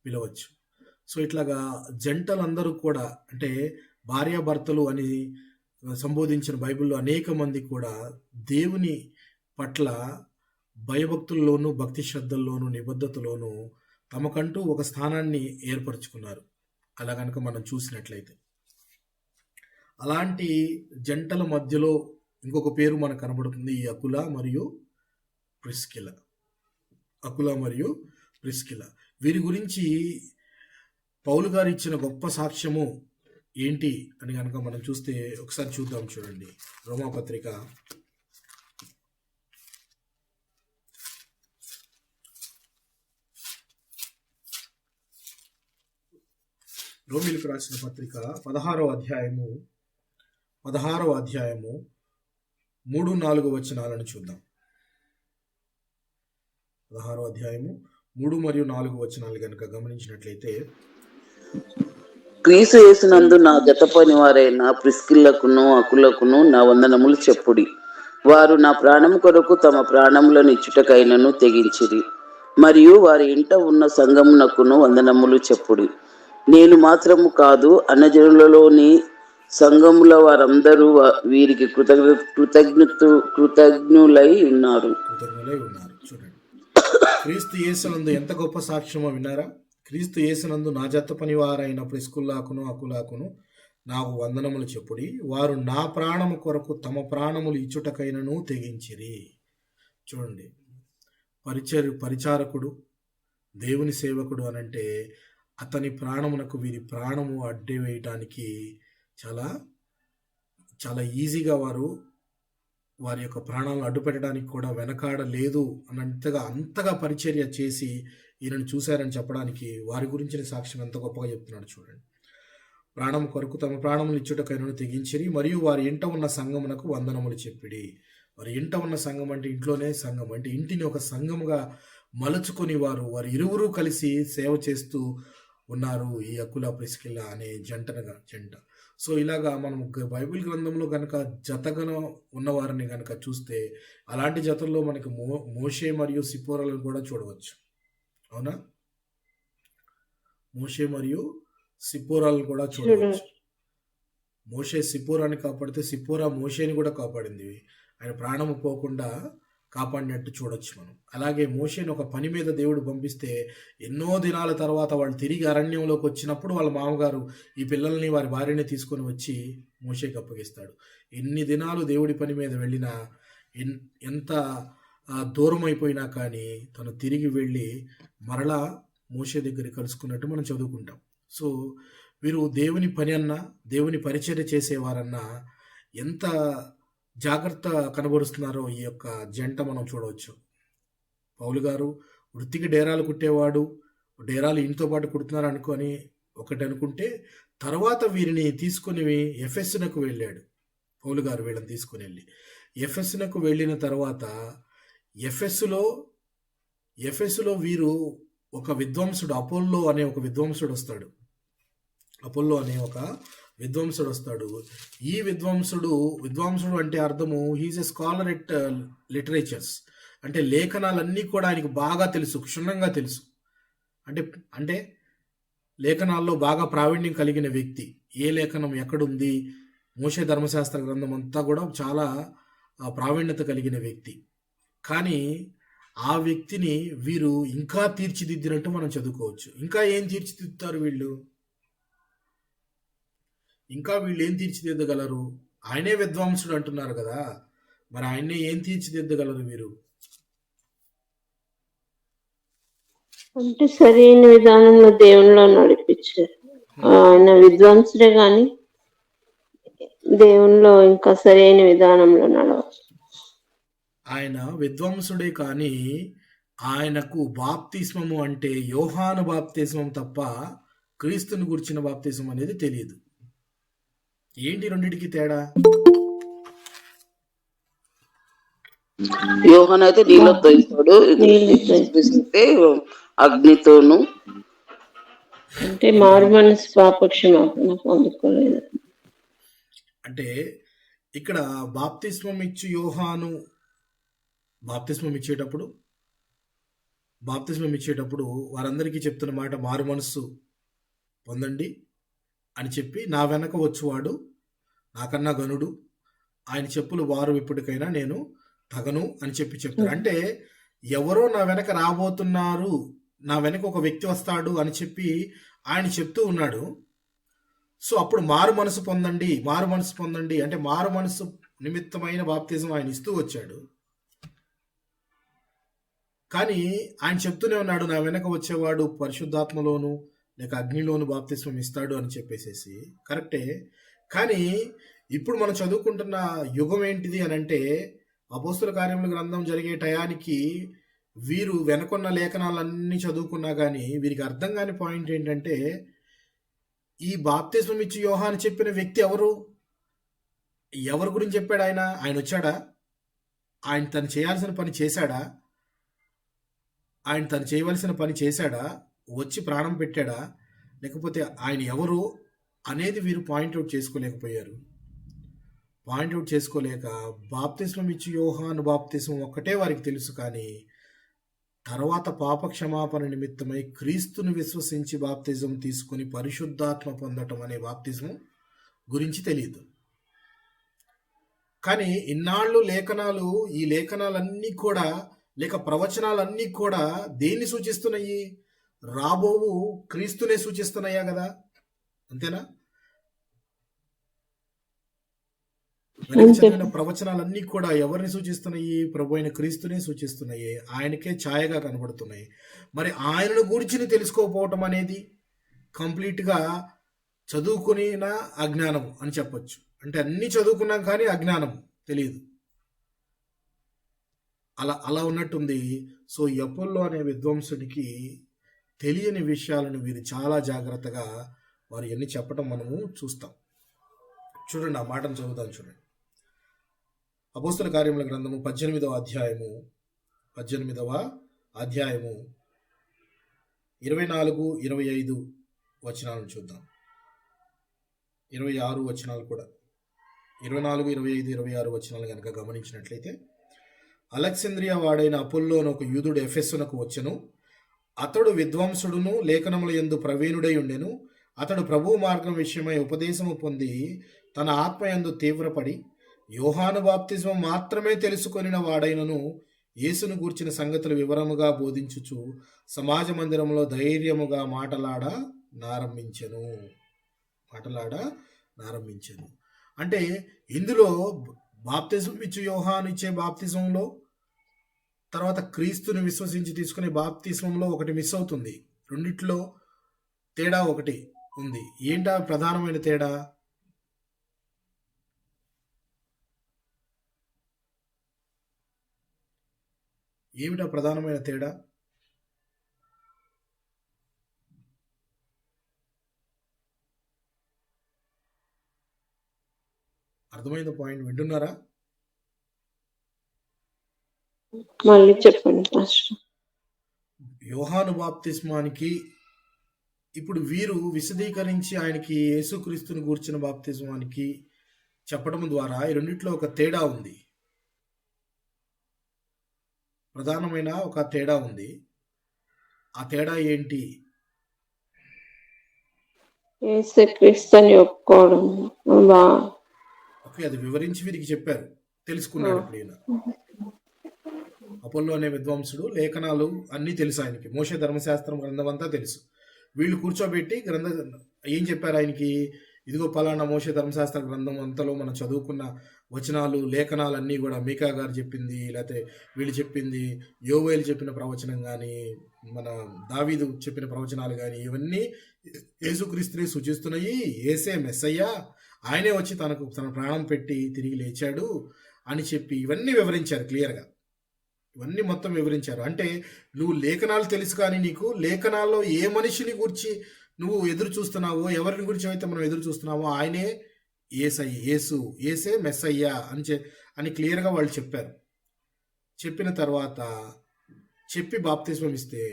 పిలవచ్చు. సో ఇట్లాగా జంటలందరూ కూడా, అంటే భార్యాభర్తలు అని సంబోధించిన బైబిల్లో అనేక మంది కూడా దేవుని పట్ల భయభక్తుల్లోనూ, భక్తి శ్రద్ధల్లోనూ, నిబద్ధతలోనూ తమకంటూ ఒక స్థానాన్ని ఏర్పరచుకున్నారు. అలా కనుక మనం చూసినట్లయితే అలాంటి జంటల మధ్యలో ఇంకొక పేరు మనకు కనబడుతుంది, ఈ అకుల మరియు ప్రిస్కిల. అకుల మరియు ప్రిస్కిల, వీరి గురించి పౌలు గారు ఇచ్చిన గొప్ప సాక్ష్యము ఏంటి అని కనుక మనం చూస్తే ఒకసారి చూద్దాం. చూడండి, రోమాపత్రిక 16వ అధ్యాయము 3-4 వచనాలను చూద్దాం. 16వ అధ్యాయము 3 మరియు 4 వచనాలు కనుక గమనించినట్లయితే, క్రీస్తు యేసునందు నా జత పని వారైన ప్రిస్కిల్లకును అకులకును నా వందనములు చెప్పుడి. వారు నా ప్రాణము కొరకు తమ ప్రాణములను ఇచ్చుటకైనను తెగించిరి. మరియు వారి ఇంట ఉన్న సంఘమునకును వందనములు చెప్పుడి. నేను మాత్రము కాదు, అన్యజనులలోని సంఘముల వారందరూ వీరికి కృతజ్ఞులై ఉన్నారు. చూడండి, క్రీస్తు యేసునందు ఎంత గొప్ప సాక్ష్యమో విన్నారా? క్రీస్తు యేసునందు నా జత పనివారైన ప్రిస్కిల్లాకును అకులాకును నాకు వందనములు చెప్పుడి. వారు నా ప్రాణము కొరకు తమ ప్రాణములు ఇచ్చుటకైనను తెగించిరి. చూడండి, పరిచారకుడు, దేవుని సేవకుడు అనంటే అతని ప్రాణమునకు వీరి ప్రాణము అడ్డే వేయటానికి చాలా చాలా ఈజీగా వారి యొక్క ప్రాణాలను అడ్డుపెట్టడానికి కూడా వెనకాడలేదు అంతగా పరిచర్య చేసి ఈయనను చూశారని చెప్పడానికి వారి గురించిన సాక్ష్యం ఎంత గొప్పగా చెప్తున్నాడు. చూడండి, ప్రాణము కొరకు తమ ప్రాణములు ఇచ్చుటకైనను తెగించిరి. మరియు వారి ఇంట ఉన్న సంఘమునకు వందనములు చెప్పిడి. వారి ఇంట ఉన్న సంఘం అంటే ఇంట్లోనే సంఘం, అంటే ఇంటిని ఒక సంఘముగా మలుచుకొని వారు ఇరువురు కలిసి సేవ చేస్తూ ఉన్నారు, ఈ అకుల ప్రిస్కిల్ల అనే జంట. సో ఇలాగా మనం బైబిల్ గ్రంథంలో కనుక జతగా ఉన్నవారిని కనుక చూస్తే అలాంటి జతల్లో మనకి మోషే మరియు సిప్పోరాలను కూడా చూడవచ్చు. అవునా? మోషే మరియు సిప్పోరాలను కూడా చూడవచ్చు. మోషే సిప్పోరాని కాపాడితే సిప్పోరా మోషేని కూడా కాపాడింది. ఆయన ప్రాణము పోకుండా కాపాడినట్టు చూడొచ్చు మనం. అలాగే మోషేని ఒక పని మీద దేవుడు పంపిస్తే ఎన్నో దినాల తర్వాత వాళ్ళు తిరిగి అరణ్యంలోకి వచ్చినప్పుడు వాళ్ళ మామగారు ఈ పిల్లల్ని, వారి భార్యని తీసుకొని వచ్చి మోషేకి అప్పగిస్తాడు. ఎన్ని దినాలు దేవుడి పని మీద వెళ్ళినా, ఎంత దూరం అయిపోయినా కానీ తను తిరిగి వెళ్ళి మరలా మోషే దగ్గర కలుసుకున్నట్టు మనం చదువుకుంటాం. సో వీరు దేవుని పని అన్నా, దేవుని పరిచర్య చేసేవారన్నా ఎంత జాగ్రత్త కనబరుస్తున్నారో ఈ యొక్క జంట మనం చూడవచ్చు. పౌలు గారు వృత్తికి డేరాలు కుట్టేవాడు, డేరాలు ఇంటితో పాటు కుడుతున్నారు అనుకొని ఒకటి అనుకుంటే, తర్వాత వీరిని తీసుకుని ఎఫెస్సునకు వెళ్ళాడు. పౌలు గారు వీళ్ళని తీసుకుని వెళ్ళి ఎఫెస్సునకు వెళ్ళిన తర్వాత ఎఫెస్సులో వీరు ఒక విద్వాంసుడు, అపోల్లో అనే ఒక విద్వాంసుడు వస్తాడు. ఈ విద్వాంసుడు అంటే అర్థము, he's a scholar at literatures, అంటే లేఖనాలన్నీ కూడా ఆయనకు బాగా తెలుసు, క్షుణ్ణంగా తెలుసు. అంటే లేఖనాల్లో బాగా ప్రావీణ్యం కలిగిన వ్యక్తి. ఏ లేఖనం ఎక్కడుంది, మోషే ధర్మశాస్త్ర గ్రంథం అంతా కూడా చాలా ప్రావీణ్యత కలిగిన వ్యక్తి. కానీ ఆ వ్యక్తిని వీరు ఇంకా తీర్చిదిద్దినట్టు మనం చదువుకోవచ్చు. ఇంకా ఏం తీర్చిదిద్దుతారు వీళ్ళు? ఇంకా వీళ్ళు ఏం తీర్చిదిద్దగలరు? ఆయనే విద్వాంసుడు అంటున్నారు కదా, మరి ఆయన్నే ఏం తీర్చిదిద్దగలరు వీరు? అంటే సరైన విధానంలో దేవునిలో నడిపించారు. ఆయన విద్వాంసుడే గాని దేవునిలో ఇంకా సరైన విధానంలో నడవచ్చు. ఆయన విద్వాంసుడే కానీ ఆయనకు బాప్తిస్మము అంటే యోహాను బాప్తిస్మం తప్ప క్రీస్తుని గురించిన బాప్తిస్మం అనేది తెలియదు. ఏంటి రెండిటికి తేడా? యోహాన్ అయితే నీళ్ళతో ఇస్తాడు, నీళ్ళతో యేసుక్రీస్తు అయితే అగ్నితోను. అంటే మారు మనసు పాపక్షమాపణ పొందుకోలేదు. అంటే ఇక్కడ బాప్తిస్మం ఇచ్చి యోహాను బాప్తిస్మం ఇచ్చేటప్పుడు వారందరికీ చెప్తున్న మాట మారు మనస్సు పొందండి అని చెప్పి, నా వెనక వచ్చువాడు నాకన్నా గనుడు, ఆయన చెప్పులు వారు ఇప్పటికైనా నేను తగను అని చెప్పి చెప్తారు. అంటే ఎవరో నా వెనక రాబోతున్నారు, నా వెనక ఒక వ్యక్తి వస్తాడు అని చెప్పి ఆయన చెప్తూ ఉన్నాడు. సో అప్పుడు మారు మనసు పొందండి అంటే మారు మనసు నిమిత్తమైన బాప్తిజం ఆయన ఇస్తూ వచ్చాడు. కానీ ఆయన చెప్తూనే ఉన్నాడు, నా వెనక వచ్చేవాడు పరిశుద్ధాత్మలోను లేక అగ్నిలోను బాప్తిస్మం ఇస్తాడు అని చెప్పేసేసి. కరెక్టే. కానీ ఇప్పుడు మనం చదువుకుంటున్న యుగం ఏంటిది అని అంటే, అపోస్తుల కార్యముల గ్రంథం జరిగే టయానికి వీరు వెనకున్న లేఖనాలన్నీ చదువుకున్నా కానీ వీరికి అర్థం కాని పాయింట్ ఏంటంటే, ఈ బాప్తిస్మం ఇచ్చి యోహాను చెప్పిన వ్యక్తి ఎవరి గురించి చెప్పాడు? ఆయన వచ్చాడా? ఆయన తను చేయాల్సిన పని చేశాడా? ఆయన తను చేయవలసిన పని చేశాడా? వచ్చి ప్రాణం పెట్టాడా? లేకపోతే ఆయన ఎవరు అనేది వీరు పాయింట్అవుట్ చేసుకోలేకపోయారు. పాయింట్అవుట్ చేసుకోలేక బాప్తిస్మం ఇచ్చి యోహాను బాప్తిస్మం ఒక్కటే వారికి తెలుసు, కానీ తర్వాత పాప క్షమాపణ నిమిత్తమై క్రీస్తును విశ్వసించి బాప్తిజం తీసుకుని పరిశుద్ధాత్మ పొందటం అనే బాప్తిజం గురించి తెలియదు. కానీ ఇన్నాళ్ళు ఈ లేఖనాలన్నీ కూడా లేక ప్రవచనాలన్నీ కూడా దేన్ని సూచిస్తున్నాయి? రాబోవు క్రీస్తునే సూచిస్తున్నాయా కదా? అంతేనా? చదివిన ప్రవచనాలన్నీ కూడా ఎవరిని సూచిస్తున్నాయి? ప్రభు అయిన క్రీస్తునే సూచిస్తున్నాయి, ఆయనకే ఛాయగా కనబడుతున్నాయి. మరి ఆయనను గురించి తెలుసుకోకపోవటం అనేది కంప్లీట్గా చదువుకున్న అజ్ఞానం అని చెప్పొచ్చు. అంటే అన్ని చదువుకున్నాం కానీ అజ్ఞానం తెలియదు, అలా ఉన్నట్టుంది. సో అపోల్లో అనే విద్వాంసుడికి తెలియని విషయాలను వీరు చాలా జాగ్రత్తగా వారు ఎన్ని చెప్పటం మనము చూస్తాం. చూడండి, ఆ మాటను చదువుతాను చూడండి. అపోస్తల కార్యముల గ్రంథము 18వ అధ్యాయము 24-25 వచనాలను చూద్దాం. 26 వచనాలు కూడా, 24, 25, 26 వచనాలు కనుక గమనించినట్లయితే, అలెగ్జాంద్రియా వాడైన అపోల్లో ఒక యూదుడు ఎఫెసునకు వచ్చెను. అతడు విద్వాంసుడును లేఖనముల యందు ప్రవీణుడై ఉండెను. అతడు ప్రభు మార్గం విషయమై ఉపదేశము పొంది తన ఆత్మయందు తీవ్రపడి యోహాను బాప్తిజం మాత్రమే తెలుసుకొనిన వాడైనను యేసును గూర్చిన సంగతులు వివరముగా బోధించుచు సమాజ మందిరంలో ధైర్యముగా మాటలాడనారంభించెను. అంటే ఇందులో బాప్తిజం ఇచ్చే యోహాను ఇచ్చే బాప్తిజంలో తర్వాత క్రీస్తుని విశ్వసించి తీసుకునే బాప్తిజంలో ఒకటి మిస్ అవుతుంది. రెండిట్లో తేడా ఒకటి ఉంది. ఏంటా ప్రధానమైన తేడా? ఏమిటా ప్రధానమైన తేడా? అర్థమైంది పాయింట్? వింటున్నారా? మళ్ళీ చెప్పండి పాస్టర్. యోహాను బాప్తిస్మానికి ఇప్పుడు వీరు విశదీకరించి ఆయనకి యేసుక్రీస్తుని గూర్చిన బాప్తిస్మానికి చెప్పడం ద్వారా ఈ రెండిట్లో ఒక తేడా ఉంది, ప్రధానమైన ఒక తేడా ఉంది. ఆ తేడా ఏంటి? యేసుక్రీస్తుని ఒప్పుకోవడం. ఓకే, అది వివరించి వీరికి చెప్పారు, తెలుసుకున్నాడు. ఇప్పుడు ఈయన అపోల్లో అనే విద్వాంసుడు లేఖనాలు అన్నీ తెలుసు ఆయనకి, మోషే ధర్మశాస్త్రం గ్రంథం అంతా తెలుసు. వీళ్ళు కూర్చోబెట్టి ఏం చెప్పారు ఆయనకి? ఇదిగో పలానా మోషే ధర్మశాస్త్ర గ్రంథం అంతలో మనం చదువుకున్న వచనాలు లేఖనాలు అన్నీ కూడా మీకా గారు చెప్పింది, లేకపోతే వీళ్ళు చెప్పింది, యోవేలు చెప్పిన ప్రవచనం కానీ, మన దావీదు చెప్పిన ప్రవచనాలు కానీ, ఇవన్నీ యేసుక్రీస్తుని సూచిస్తున్నాయి. యేసే మెస్సయ్యా, ఆయనే వచ్చి తన ప్రాణం పెట్టి తిరిగి లేచాడు అని చెప్పి ఇవన్నీ వివరించారు క్లియర్గా. ఇవన్నీ మొత్తం వివరించారు. అంటే నువ్వు లేఖనాలు తెలుసు, కానీ నీకు లేఖనాల్లో ఏ మనిషిని గురించి నువ్వు ఎదురు చూస్తున్నావో, ఎవరిని గురించి అయితే మనం ఎదురు చూస్తున్నావో ఆయనే యేసే మెస్సయ్యా అని క్లియర్గా వాళ్ళు చెప్పారు. చెప్పిన తర్వాత చెప్పి బాప్తిస్మం ఇస్తే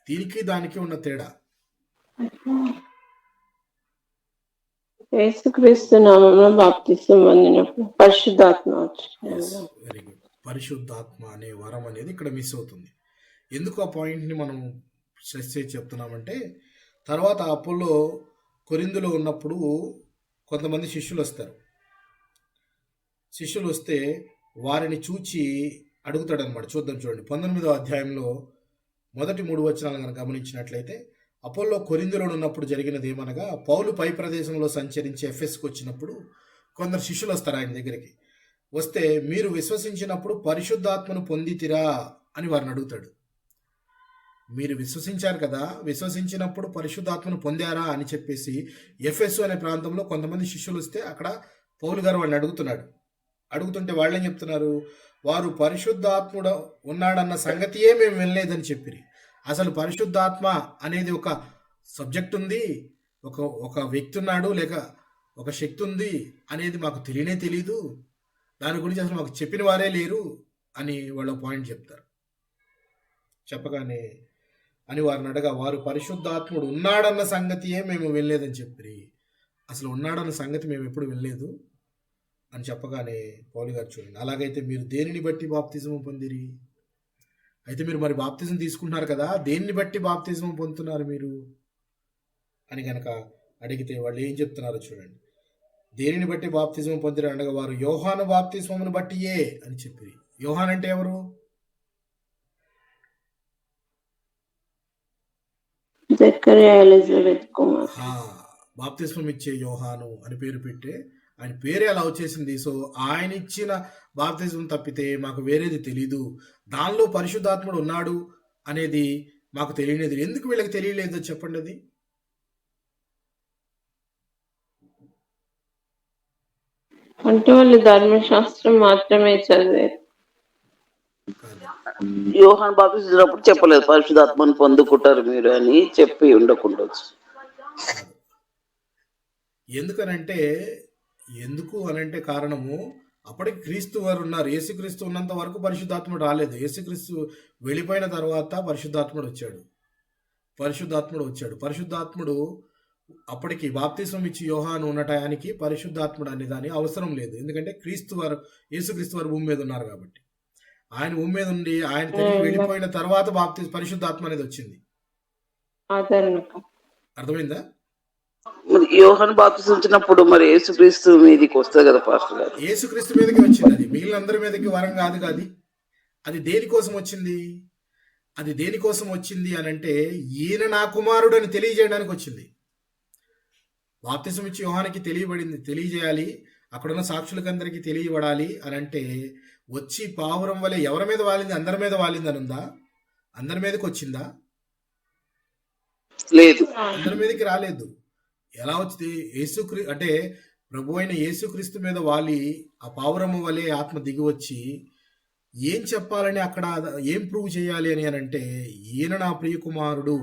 దీనికి దానికి ఉన్న తేడా. యేసుక్రీస్తు నామంలో బాప్తిసం పొందినప్పుడు పరిశుద్ధాత్మ వచ్చింది. Very good. పరిశుద్ధాత్మ అనే వరం అనేది ఇక్కడ మిస్ అవుతుంది. ఎందుకు ఆ పాయింట్ని మనం స్ట్రెస్ చేసి చెప్తున్నామంటే, తర్వాత అపోలో కొరింథులో ఉన్నప్పుడు కొంతమంది శిష్యులు వస్తారు. శిష్యులు వస్తే వారిని చూచి అడుగుతాడనమాట. చూద్దాం, చూడండి 19వ అధ్యాయంలో మొదటి 3 వచనాలను కనుక గమనించినట్లయితే, అపోలో కొరింథులో ఉన్నప్పుడు జరిగినది ఏమనగా, పౌలు పై ప్రదేశంలో సంచరించి ఎఫెస్కి వచ్చినప్పుడు కొందరు శిష్యులు వస్తారు ఆయన దగ్గరికి. వస్తే మీరు విశ్వసించినప్పుడు పరిశుద్ధాత్మను పొందితిరా అని వారిని అడుగుతాడు. మీరు విశ్వసించారు కదా, విశ్వసించినప్పుడు పరిశుద్ధాత్మను పొందారా అని చెప్పేసి ఎఫెసు అనే ప్రాంతంలో కొంతమంది శిష్యులు వస్తే అక్కడ పౌలు గారు వాళ్ళని అడుగుతున్నాడు. అడుగుతుంటే వాళ్ళేం చెప్తున్నారు, వారు పరిశుద్ధాత్ముడు ఉన్నాడన్న సంగతియే మేము వినలేదని చెప్పిరి. అసలు పరిశుద్ధాత్మ అనేది ఒక సబ్జెక్ట్ ఉంది, ఒక వ్యక్తి ఉన్నాడు లేక ఒక శక్తి ఉంది అనేది మాకు తెలియనే తెలీదు, దాని గురించి అసలు మాకు చెప్పిన వారే లేరు అని వాళ్ళు పాయింట్ చెప్తారు. చెప్పగానే అని వారిని అడగా, వారు పరిశుద్ధాత్ముడు ఉన్నాడన్న సంగతియే మేము వినలేదని చెప్పిరి. అసలు ఉన్నాడన్న సంగతి మేము ఎప్పుడు వినలేదు అని చెప్పగానే పౌలు గారు చూడండి, అలాగైతే మీరు దేనిని బట్టి బాప్తిజం పొందిరి? అయితే మీరు మరి బాప్తిజం తీసుకుంటున్నారు కదా, దేన్ని బట్టి బాప్తిజం పొందుతున్నారు మీరు అని కనుక అడిగితే వాళ్ళు ఏం చెప్తున్నారో చూడండి. దేనిని బట్టి బాప్తిజం పొందిరి అనగా, వారు యోహాను బాప్తిజమును బట్టియే అని చెప్పిరి. యోహాన్ అంటే ఎవరు? జకరియా ఎలిజబెత్ కుమార్. బాప్తిస్మం ఇచ్చే యోహాను అని పేరు పెట్టే ఆయన పేరే అలా వచ్చేసింది. సో ఆయన ఇచ్చిన బాప్తిజం తప్పితే మాకు వేరేది తెలీదు, దానిలో పరిశుద్ధాత్ముడు ఉన్నాడు అనేది మాకు తెలియలేదు. ఎందుకు వీళ్ళకి తెలియలేదో చెప్పండి. అది అంటే వాళ్ళు ధర్మశాస్త్రం మాత్రమే చదివారు. యోహాను బాప్తిసినప్పుడు చెప్పలేదు పరిశుద్ధాత్మను పొందుకుంటారు మీరు అని చెప్పి ఉండకుండొచ్చు. ఎందుకు అనంటే కారణము, అప్పటికి క్రీస్తు వారు ఉన్నారు. యేసుక్రీస్తు ఉన్నంత వరకు పరిశుద్ధాత్ముడు రాలేదు. యేసుక్రీస్తు వెళ్ళిపోయిన తర్వాత పరిశుద్ధాత్ముడు వచ్చాడు. పరిశుద్ధాత్ముడు అప్పటికి బాప్తిస్మం ఇచ్చి యోహాను ఉన్న టయానికి పరిశుద్ధాత్ముడు అనే దాని అవసరం లేదు. ఎందుకంటే యేసుక్రీస్తు వారు భూమి మీద ఉన్నారు కాబట్టి. ఆయన భూమి మీద ఉండి ఆయన తిరిగి వెళ్ళిపోయిన తర్వాత పరిశుద్ధాత్మ అనేది వచ్చింది. అర్థమైందా? మరి యోహాను బాప్తిసం ఇచ్చినప్పుడు మరి యేసుక్రీస్తు మీదకి వస్తుంది కదా పాస్టర్ గారు. యేసుక్రీస్తు మీదకి వచ్చింది. అది మిగిలిన అందరి మీదకి వరం కాదు. అది దేనికోసం వచ్చింది అని అంటే, ఈయన నా కుమారుడు అని తెలియజేయడానికి వచ్చింది. బాప్తిసం ఇచ్చి యోహానికి తెలియజేయాలి, అక్కడున్న సాక్షులకందరికీ తెలియబడాలి అని అంటే, వచ్చి పావురం వలె ఎవరి మీద వాలింది? అందరి మీద వాలింది అని ఉందా? అందరి మీదకి వచ్చిందా? లేదు, అందరి మీదకి రాలేదు. ఎలా వచ్చింది? అంటే ప్రభు అయిన యేసుక్రీస్తు మీద వాలి ఆ పావురము వలె ఆత్మ దిగి వచ్చి ఏం చెప్పాలని, అక్కడ ఏం ప్రూవ్ చేయాలి అని అంటే, ఈయన నా ప్రియ కుమారుడు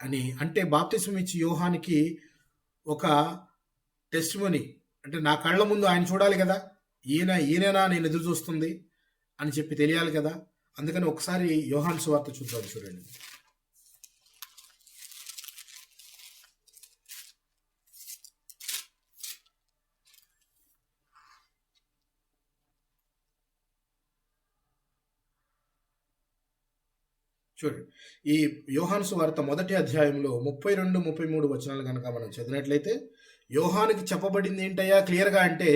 అని. అంటే బాప్తిస్మం ఇచ్చి యోహానికి ఒక టెస్టిమనీ, అంటే నా కళ్ళ ముందు ఆయన చూడాలి కదా, ఈయననా నేను ఎదురు చూస్తుంది అని చెప్పి తెలియాలి కదా. అందుకని ఒకసారి యోహాను సువార్త చూడండి. ఈ యోహాను సువార్త మొదటి అధ్యాయంలో 32-33 వచనాలు కనుక మనం చదివినట్లయితే, యోహానుకి చెప్పబడింది ఏంటయ్యా క్లియర్గా అంటే,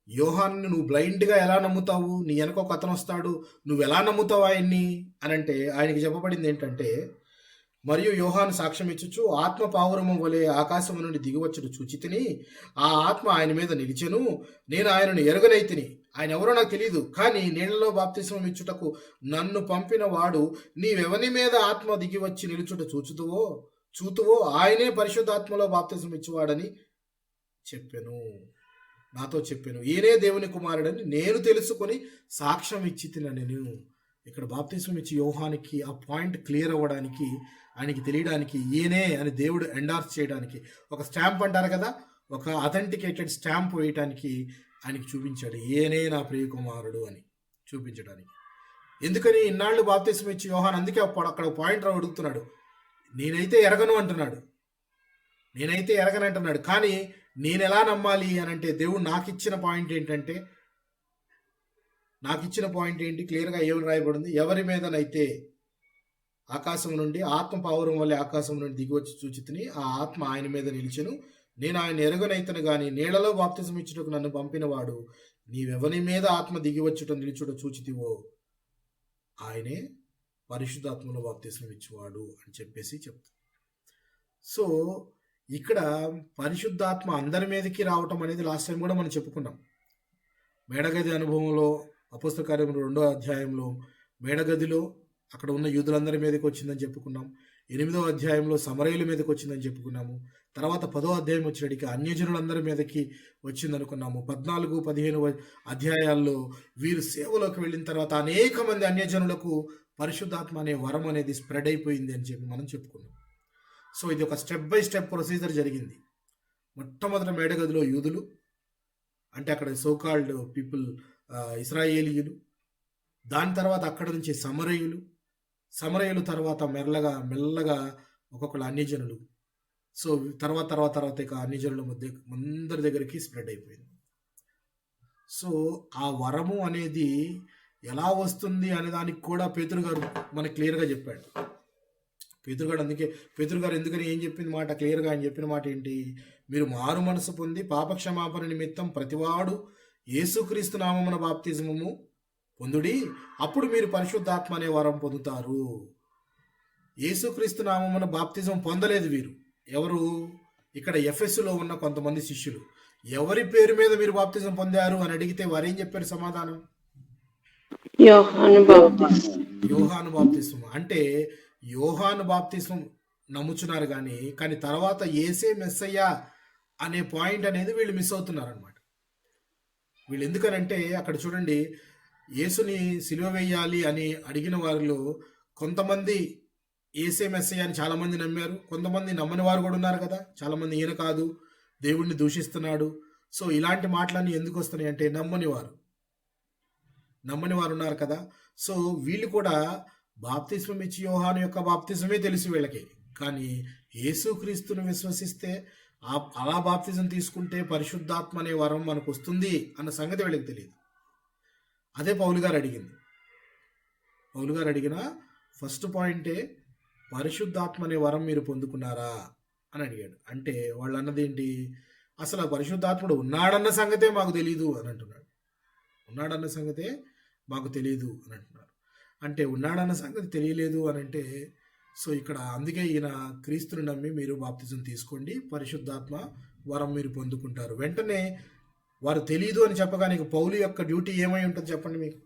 యోహాను నువ్వు బ్లైండ్గా ఎలా నమ్ముతావు? నీ వెనక ఒక అతను వస్తాడు, నువ్వు ఎలా నమ్ముతావు ఆయన్ని అని అంటే, ఆయనకి చెప్పబడింది ఏంటంటే, మరియు యోహాను సాక్ష్యం ఇచ్చుచు, ఆత్మ పావురము వలె ఆకాశము నుండి దిగివచ్చుడు చూచితిని, ఆ ఆత్మ ఆయన మీద నిలిచెను, నేను ఆయనను ఎరుగనైతిని, ఆయన ఎవరో నాకు తెలియదు, కానీ నీళ్లలో బాప్తిస్మం ఇచ్చుటకు నన్ను పంపిన వాడు నీవెవని మీద ఆత్మ దిగి వచ్చి నిలుచుట చూతువో ఆయనే పరిశుద్ధాత్మలో బాప్తిస్మం ఇచ్చేవాడని నాతో చెప్పాను. ఈయనే దేవుని కుమారుడని నేను తెలుసుకొని సాక్ష్యం ఇచ్చి నేను. ఇక్కడ బాప్తిస్మం ఇచ్చి యోహానికి ఆ పాయింట్ క్లియర్ అవ్వడానికి, ఆయనకి తెలియడానికి, ఈయనే అని దేవుడు ఎండార్స్ చేయడానికి, ఒక స్టాంప్ అంటారు కదా, ఒక అథెంటికేటెడ్ స్టాంప్ వేయటానికి ఆయనకి చూపించాడు. ఈయనే నా ప్రియ కుమారుడు అని చూపించడానికి. ఎందుకని ఇన్నాళ్ళు బాప్తిసం ఇచ్చి యోహాన్, అందుకే అక్కడ పాయింట్ అడుగుతున్నాడు, నేనైతే ఎరగను అంటున్నాడు, నేనైతే ఎరగను అంటున్నాడు. కానీ నేను ఎలా నమ్మాలి అని అంటే, దేవుడు నాకు ఇచ్చిన పాయింట్ ఏంటి, క్లియర్గా ఏమని రాయబడింది, ఎవరి మీదనైతే ఆకాశం నుండి ఆత్మ పావురం వల్ల ఆకాశం నుండి దిగివచ్చి చూచితిని, ఆ ఆత్మ ఆయన మీద నిలిచెను, నేను ఆయన ఎరగనైతను గాని నీళ్లలో బాప్తిసం ఇచ్చుటకు నన్ను పంపినవాడు, నీవెవరి మీద ఆత్మ దిగివచ్చుట నిలుచుట చూచితివో ఆయనే పరిశుద్ధాత్మలో బాప్తిసం ఇచ్చేవాడు అని చెప్పేసి చెప్తాడు. సో ఇక్కడ పరిశుద్ధాత్మ అందరి మీదకి రావటం అనేది లాస్ట్ టైం కూడా మనం చెప్పుకున్నాం. మేడగది అనుభవంలో అపోస్తల కార్యములు 2వ అధ్యాయంలో మేడగదిలో అక్కడ ఉన్న యూదులందరి మీదకి వచ్చిందని చెప్పుకున్నాం. 8వ అధ్యాయంలో సమరయుల మీదకి వచ్చిందని చెప్పుకున్నాము. తర్వాత 10వ అధ్యాయం వచ్చేటికి అన్యజనులందరి మీదకి వచ్చిందనుకున్నాము. 14, 15 అధ్యాయాల్లో వీరు సేవలోకి వెళ్ళిన తర్వాత అనేక మంది అన్యజనులకు పరిశుద్ధాత్మ అనే వరం అనేది స్ప్రెడ్ అయిపోయింది అని చెప్పి మనం చెప్పుకున్నాం. సో ఇది ఒక స్టెప్ బై స్టెప్ ప్రొసీజర్ జరిగింది. మొట్టమొదటి మేడగదిలో యూదులు, అంటే అక్కడ సోకాల్డ్ పీపుల్ ఇశ్రాయేలీయులు, దాని తర్వాత అక్కడ నుంచి సమరయులు తర్వాత మెల్లగా ఒక్కొక్కరు అన్యజనులు. సో తర్వాత ఇక అన్యజనుల మధ్య అందరి దగ్గరికి స్ప్రెడ్ అయిపోయింది. సో ఆ వరము అనేది ఎలా వస్తుంది అనే దానికి కూడా పేతురు గారు మనకు క్లియర్గా చెప్పాడు. పేతురు గారు ఎందుకని ఏం చెప్పిన మాట క్లియర్గా ఆయన చెప్పిన మాట ఏంటి, మీరు మారు మనసు పొంది పాపక్షమాపణ నిమిత్తం ప్రతివాడు యేసుక్రీస్తు నామమున బాప్తిజము పొందుడి, అప్పుడు మీరు పరిశుద్ధాత్మ అనే వరం పొందుతారు. యేసుక్రీస్తు నామమున బాప్తిజం పొందలేదు వీరు. ఎవరు? ఇక్కడ ఎఫెస్సులో ఉన్న కొంతమంది శిష్యులు. ఎవరి పేరు మీద మీరు బాప్తిజం పొందారు అని అడిగితే వారేం చెప్పారు సమాధానం? యోహాను బాప్తిస్మం. అంటే యోహాను బాప్తిస్మం నమ్ముచున్నారు కానీ తర్వాత యేసే మెస్సయ్య అనే పాయింట్ అనేది వీళ్ళు మిస్ అవుతున్నారు అనమాట. వీళ్ళు ఎందుకనంటే అక్కడ చూడండి, యేసుని సిలువ వేయాలి అని అడిగిన వారిలో కొంతమంది యేసే మెస్సయ్య అని చాలామంది నమ్మారు, కొంతమంది నమ్మని వారు కూడా ఉన్నారు కదా. చాలామంది ఈయన కాదు, దేవుణ్ణి దూషిస్తున్నాడు. సో ఇలాంటి మాటలన్నీ ఎందుకు వస్తున్నాయి అంటే నమ్మని వారు ఉన్నారు కదా. సో వీళ్ళు కూడా బాప్తిస్మం ఇచ్చి యోహాను యొక్క బాప్తిజమే తెలుసు వీళ్ళకి, కానీ యేసుక్రీస్తుని విశ్వసిస్తే అలా బాప్తిజం తీసుకుంటే పరిశుద్ధాత్మ అనే వరం మనకు వస్తుంది అన్న సంగతి వీళ్ళకి తెలియదు. అదే పౌలు గారు అడిగిన ఫస్ట్ పాయింటే పరిశుద్ధాత్మ అనే వరం మీరు పొందుకున్నారా అని అడిగాడు. అంటే వాళ్ళు అన్నది ఏంటి, అసలు ఆ పరిశుద్ధాత్ముడు ఉన్నాడన్న సంగతే మాకు తెలియదు అని అంటున్నాడు. అంటే ఉన్నాడన్న సంగతి తెలియలేదు అని అంటే, సో ఇక్కడ అందుకే ఈయన క్రీస్తుని నమ్మి మీరు బాప్తిజం తీసుకోండి, పరిశుద్ధాత్మ వరం మీరు పొందుకుంటారు. వెంటనే వారు తెలియదు అని చెప్పగానే పౌలు యొక్క డ్యూటీ ఏమై ఉంటుంది చెప్పండి మీకు?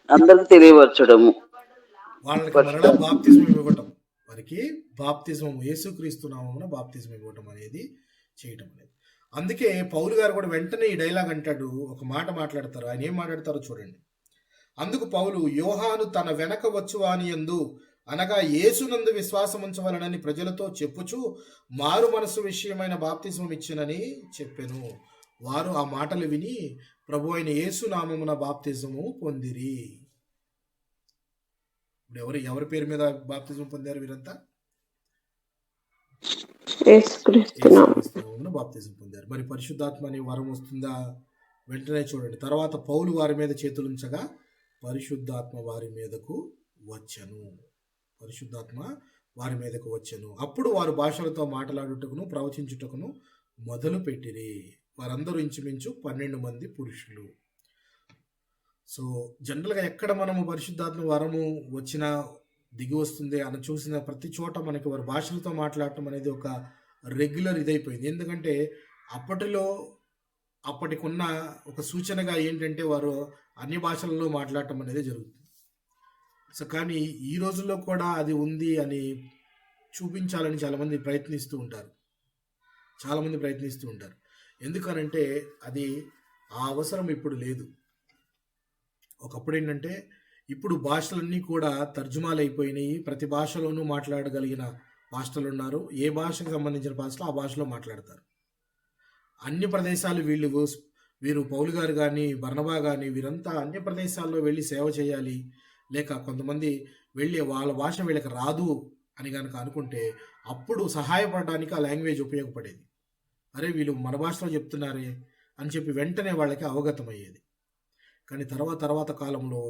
అందరికి తెలియవచ్చడము, వాళ్ళకి మరలా బాప్తిజం ఇవ్వటం, వారికి బాప్తిజం యేసుక్రీస్తు నామమున బాప్తిజం ఇవ్వటం అనేది చేయటం అనేది. అందుకే పౌలు గారు కూడా వెంటనే ఈ డైలాగ్ అంటాడు, ఒక మాట మాట్లాడతారు. ఆయన ఏం మాట్లాడతారో చూడండి. అందుకు పౌలు, యోహాను తన వెనక వచ్చువాని యందు అనగా యేసునందు విశ్వాసం ఉంచవలనని ప్రజలతో చెప్పుచు మారు మనసు విషయమైన బాప్తిజం ఇచ్చినని చెప్పెను. వారు ఆ మాటలు విని ప్రభు అయిన యేసు నామమున బాప్తిజము పొందిరి. ఇప్పుడు ఎవరి పేరు మీద బాప్తిజం పొందారు వీరంతా? బాప్తిజం పొందారు. మరి పరిశుద్ధాత్మ అనే వరం వస్తుందా? వెంటనే చూడండి, తర్వాత పౌలు వారి మీద చేతులుంచగా పరిశుద్ధాత్మ వారి మీదకు వచ్చెను. అప్పుడు వారు భాషలతో మాట్లాడుటకును ప్రవచించుటకును మొదలు పెట్టిరి. వారందరూ ఇంచుమించు 12 మంది పురుషులు. సో జనరల్గా ఎక్కడ మనము పరిశుద్ధాత్మ వరము వచ్చినా దిగి వస్తుంది అని చూసిన ప్రతి చోట మనకి వారి భాషలతో మాట్లాడటం అనేది ఒక రెగ్యులర్ ఇదైపోయింది. ఎందుకంటే అప్పటికున్న ఒక సూచనగా ఏంటంటే వారు అన్ని భాషలలో మాట్లాడటం అనేది జరుగుతుంది. సో కానీ ఈ రోజుల్లో కూడా అది ఉంది అని చూపించాలని చాలామంది ప్రయత్నిస్తూ ఉంటారు. ఎందుకనంటే అది ఆ అవసరం ఇప్పుడు లేదు. ఒకప్పుడు ఏంటంటే ఇప్పుడు భాషలన్నీ కూడా తర్జుమాలు అయిపోయినాయి. ప్రతి భాషలోనూ మాట్లాడగలిగిన భాషలు ఉన్నారు. ఏ భాషకు సంబంధించిన భాషలో ఆ భాషలో మాట్లాడతారు. అన్ని ప్రదేశాలు వీళ్ళు వీరు పౌలు గారు కానీ బర్నబా కానీ వీరంతా అన్య ప్రదేశాల్లో వెళ్ళి సేవ చేయాలి, లేక కొంతమంది వెళ్ళి వాళ్ళ భాష వీళ్ళకి రాదు అని కనుక అనుకుంటే అప్పుడు సహాయపడడానికి ఆ లాంగ్వేజ్ ఉపయోగపడేది. అరే వీళ్ళు మన భాషలో చెప్తున్నారే అని చెప్పి వెంటనే వాళ్ళకి అవగతమయ్యేది. కానీ తర్వాత కాలంలో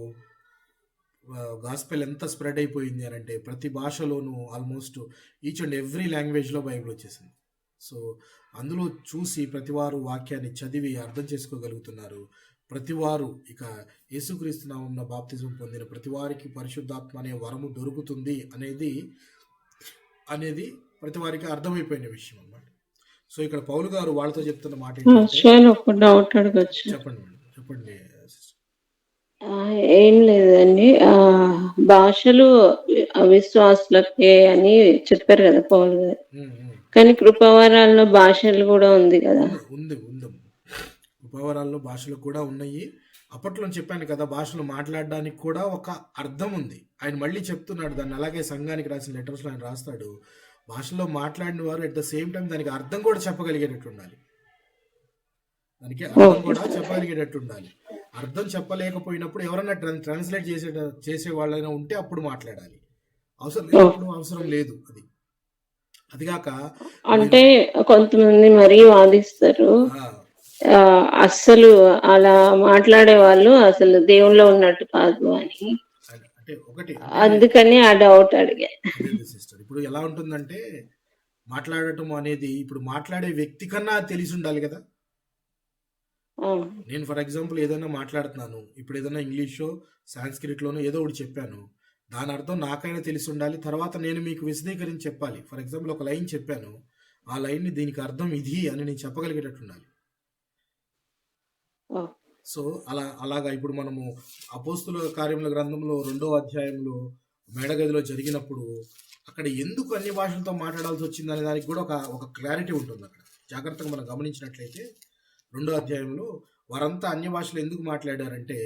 గాస్పెల్ ఎంత స్ప్రెడ్ అయిపోయింది అని అంటే ప్రతి భాషలోనూ ఆల్మోస్ట్ ఈచ్ అండ్ ఎవ్రీ లాంగ్వేజ్లో బైబిల్ వచ్చేసింది. సో అందులో చూసి ప్రతివారు వాక్యాన్ని చదివి అర్థం చేసుకోగలుగుతున్నారు. ప్రతివారు ఇక యేసుక్రీస్తు నామమున బాప్తిజం పొందిన ప్రతివారికి పరిశుద్ధాత్మ అనే వరము దొరుకుతుంది అనేది ప్రతివారికి అర్థమైపోయిన విషయం అన్నమాట. సో ఇక్కడ పౌలు గారు వాళ్ళతో చెప్తున్న మాట ఏంటంటే, షేర్ ఒక డౌట్ అడగచ్చు. చెప్పండి మేడం, చెప్పండి సిస్టర్. ఏం లేదండి. భాషలు అవిశ్వాసులకే అని చెప్పారు కదా పౌలు గారు. కానీ కృపావరాల్లో భాషలు కూడా ఉంది కదా. ఉంది ఉపవరాల్లో భాషలు కూడా ఉన్నాయి. అప్పట్లో చెప్పాను కదా, భాషలు మాట్లాడడానికి కూడా ఒక అర్థం ఉంది. ఆయన మళ్ళీ చెప్తున్నాడు దాన్ని. అలాగే సంఘానికి రాసిన లెటర్స్లో ఆయన రాస్తాడు, భాషలో మాట్లాడిన వారు అట్ ద సేమ్ టైం దానికి అర్థం కూడా చెప్పగలిగేటట్టు ఉండాలి. అర్థం చెప్పలేకపోయినప్పుడు ఎవరైనా ట్రాన్స్లేట్ చేసే వాళ్ళైనా ఉంటే అప్పుడు మాట్లాడాలి. అవసరం లేదు. అదిగాక అంటే కొంతమంది మరీ వాదిస్తారు, అస్సలు అలా మాట్లాడే వాళ్ళు అసలు దేవుళ్ళో ఉన్నట్టు కాదు అని. అంటే ఒకటి అందుకని ఆ డౌట్ అడిగా. సిస్టర్, ఇప్పుడు ఎలా ఉంటుందంటే మాట్లాడటం అనేది ఇప్పుడు మాట్లాడే వ్యక్తి కన్నా తెలిసి ఉండాలి కదా. నేను ఫర్ ఎగ్జాంపుల్ ఏదైనా మాట్లాడుతున్నాను, ఇప్పుడు ఏదైనా ఇంగ్లీషో సాంస్క్రిట్లోనో ఏదో ఒకటి చెప్పాను, దాని అర్థం నాకైనా తెలిసి ఉండాలి. తర్వాత నేను మీకు విశదీకరించి చెప్పాలి. ఫర్ ఎగ్జాంపుల్ ఒక లైన్ చెప్పాను, ఆ లైన్ని దీనికి అర్థం ఇది అని నేను చెప్పగలిగేటట్టు ఉండాలి. సో అలాగా ఇప్పుడు మనము అపోస్తుల కార్యముల గ్రంథంలో 2వ అధ్యాయంలో మేడగదిలో జరిగినప్పుడు అక్కడ ఎందుకు అన్ని భాషలతో మాట్లాడాల్సి వచ్చింది అనే దానికి కూడా ఒక క్లారిటీ ఉంటుంది. అక్కడ జాగ్రత్తగా మనం గమనించినట్లయితే 2వ అధ్యాయంలో వారంతా అన్య భాషలు ఎందుకు మాట్లాడారంటే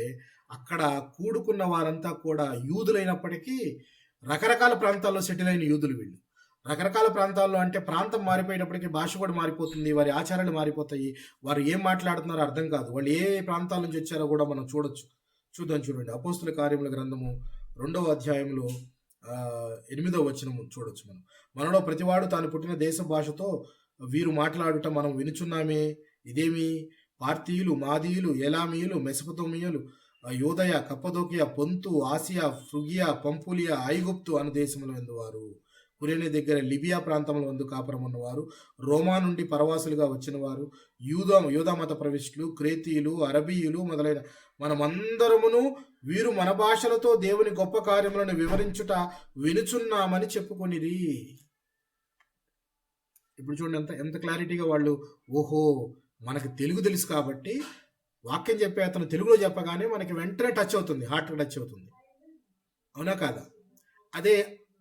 అక్కడ కూడుకున్న వారంతా కూడా యూదులైనప్పటికీ రకరకాల ప్రాంతాల్లో సెటిల్ అయిన యూదులు. వీళ్ళు రకరకాల ప్రాంతాల్లో అంటే ప్రాంతం మారిపోయినప్పటికీ భాష కూడా మారిపోతుంది, వారి ఆచారాలు మారిపోతాయి, వారు ఏం మాట్లాడుతున్నారో అర్థం కాదు, వాళ్ళు ఏ ప్రాంతాల నుంచి వచ్చారో కూడా మనం చూడండి. అపోస్తుల కార్యముల గ్రంథము 2వ అధ్యాయంలో 8వ వచనము చూడొచ్చు. మనలో ప్రతివాడు తాను పుట్టిన దేశ భాషతో వీరు మాట్లాడుట మనం వినుచున్నామే. ఇదేమి పార్తీయులు, మాదీయులు, ఎలామీయులు, మెసపతోమియులు, యోదయ, కప్పదోకియా, పొంతు, ఆసియా, ఫ్రుగియా, పంపులియా, ఐగుప్తు అను దేశముల ఎందువారు, కురేనే దగ్గర లిబియా ప్రాంతంలో వందు కాపురం ఉన్నవారు, రోమా నుండి పరవాసులుగా వచ్చిన వారు, యూదా మత ప్రవిష్టులు, క్రేతీయులు, అరబీయులు మొదలైన మనమందరమును వీరు మన భాషలతో దేవుని గొప్ప కార్యములను వివరించుట వినుచున్నామని చెప్పుకొనిరి. ఇప్పుడు చూడండి ఎంత క్లారిటీగా వాళ్ళు, ఓహో మనకు తెలుగు తెలుసు కాబట్టి వాక్యం చెప్పే అతను తెలుగులో చెప్పగానే మనకి వెంటనే టచ్ అవుతుంది, హార్ట్ టచ్ అవుతుంది. అవునా కాదా? అదే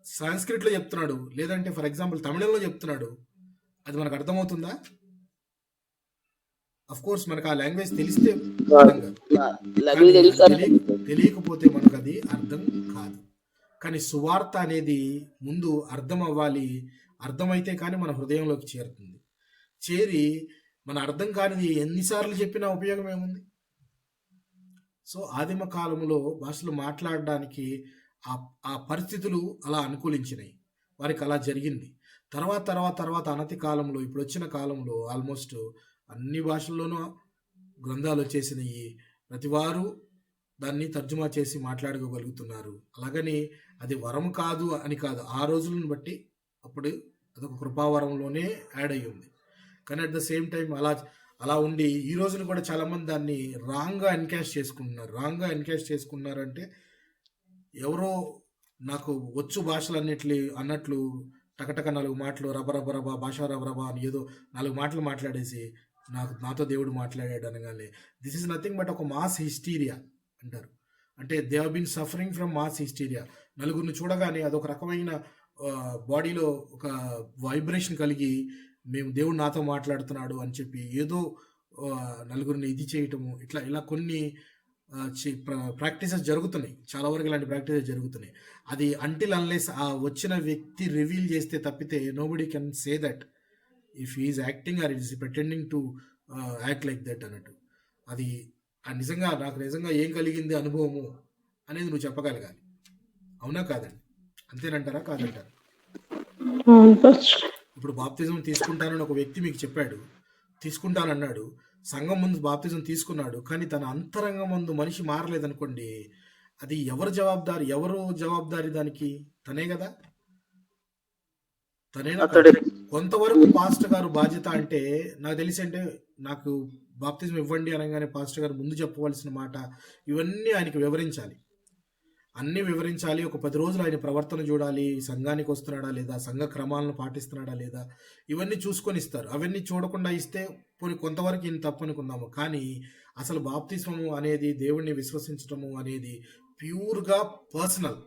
సాంస్క్రిట్లో చెప్తున్నాడు, లేదంటే ఫర్ ఎగ్జాంపుల్ తమిళంలో చెప్తున్నాడు, అది మనకు అర్థమవుతుందా? అఫ్ కోర్స్ మనకు ఆ లాంగ్వేజ్ తెలిస్తే, తెలియకపోతే మనకు అది అర్థం కాదు. కానీ సువార్త అనేది ముందు అర్థం అవ్వాలి. అర్థమైతే కానీ మన హృదయంలోకి చేరుతుంది. చేరి మన అర్థం కానిది ఎన్నిసార్లు చెప్పినా ఉపయోగం ఏముంది? సో ఆదిమ కాలంలో భాషలు మాట్లాడడానికి ఆ పరిస్థితులు అలా అనుకూలించినాయి, వారికి అలా జరిగింది. తర్వాత అనతి కాలంలో, ఇప్పుడు వచ్చిన కాలంలో ఆల్మోస్ట్ అన్ని భాషల్లోనూ గ్రంథాలు వచ్చేసినాయి. ప్రతివారు దాన్ని తర్జుమా చేసి మాట్లాడుకోగలుగుతున్నారు. అలాగని అది వరం కాదు అని కాదు, ఆ రోజులను బట్టి అప్పుడు అదొక కృపావరంలోనే యాడ్ అయ్యి ఉంది. కానీ అట్ ద సేమ్ టైం అలా ఉండి ఈ రోజున కూడా చాలామంది దాన్ని రాంగ్గా ఎన్కాష్ చేసుకున్నారంటే ఎవరో నాకు వచ్చు భాషలు అన్నట్లు టకటక 4 మాటలు రబరబరబా భాష రబరబా అని ఏదో 4 మాటలు మాట్లాడేసి నాతో దేవుడు మాట్లాడాడు అనగానే దిస్ ఈజ్ నథింగ్ బట్ ఒక మాస్ హిస్టీరియా అంటారు. అంటే they have been suffering from mass hysteria. నలుగురిని చూడగానే అదొక రకమైన బాడీలో ఒక వైబ్రేషన్ కలిగి మేము దేవుడు నాతో మాట్లాడుతున్నాడు అని చెప్పి ఏదో నలుగురిని ఇది చేయటము, ఇలా కొన్ని ప్రాక్టీసెస్ జరుగుతున్నాయి. చాలా వరకు ఇలాంటి ప్రాక్టీసెస్ జరుగుతున్నాయి. అది అంటిల్ అన్లెస్ ఆ వచ్చిన వ్యక్తి రివీల్ చేస్తే తప్పితే nobody can say that if he's acting or is pretending to act like that అన్నట్టు. అది నిజంగా నాకు నిజంగా ఏం కలిగింది అనుభవము అనేది నువ్వు చెప్పగలగాలి. అవునా కాదండి? అంతేనంటారా కాదంటారా? అవును పాస్టర్. ఇప్పుడు బాప్తిజం తీసుకుంటానని ఒక వ్యక్తి మీకు చెప్పాడు, తీసుకుంటానన్నాడు, సంఘం ముందు బాప్తిజం తీసుకున్నాడు, కానీ తన అంతరంగం ముందు మనిషి మారలేదనుకోండి, అది ఎవరు జవాబుదారి దానికి? తనే కదా, తనేనా కాదా? అతడే కొంతవరకు పాస్టర్ గారు బాధ్యత అంటే నాకు తెలిసి, అంటే నాకు బాప్తిజం ఇవ్వండి అనగానే పాస్టర్ గారు ముందు చెప్పవలసిన మాట ఇవన్నీ ఆయనకి వివరించాలి, అన్నీ వివరించాలి. ఒక 10 రోజులు ఆయన ప్రవర్తన చూడాలి, సంఘానికి వస్తున్నాడా లేదా, సంఘ క్రమాలను పాటిస్తున్నాడా లేదా, ఇవన్నీ చూసుకొని ఇస్తారు. అవన్నీ చూడకుండా ఇస్తే పోనీ కొంతవరకు ఈయన తప్పు అనుకుందాము, కానీ అసలు బాప్తిస్మము అనేది, దేవుణ్ణి విశ్వసించడము అనేది ప్యూర్గా పర్సనల్,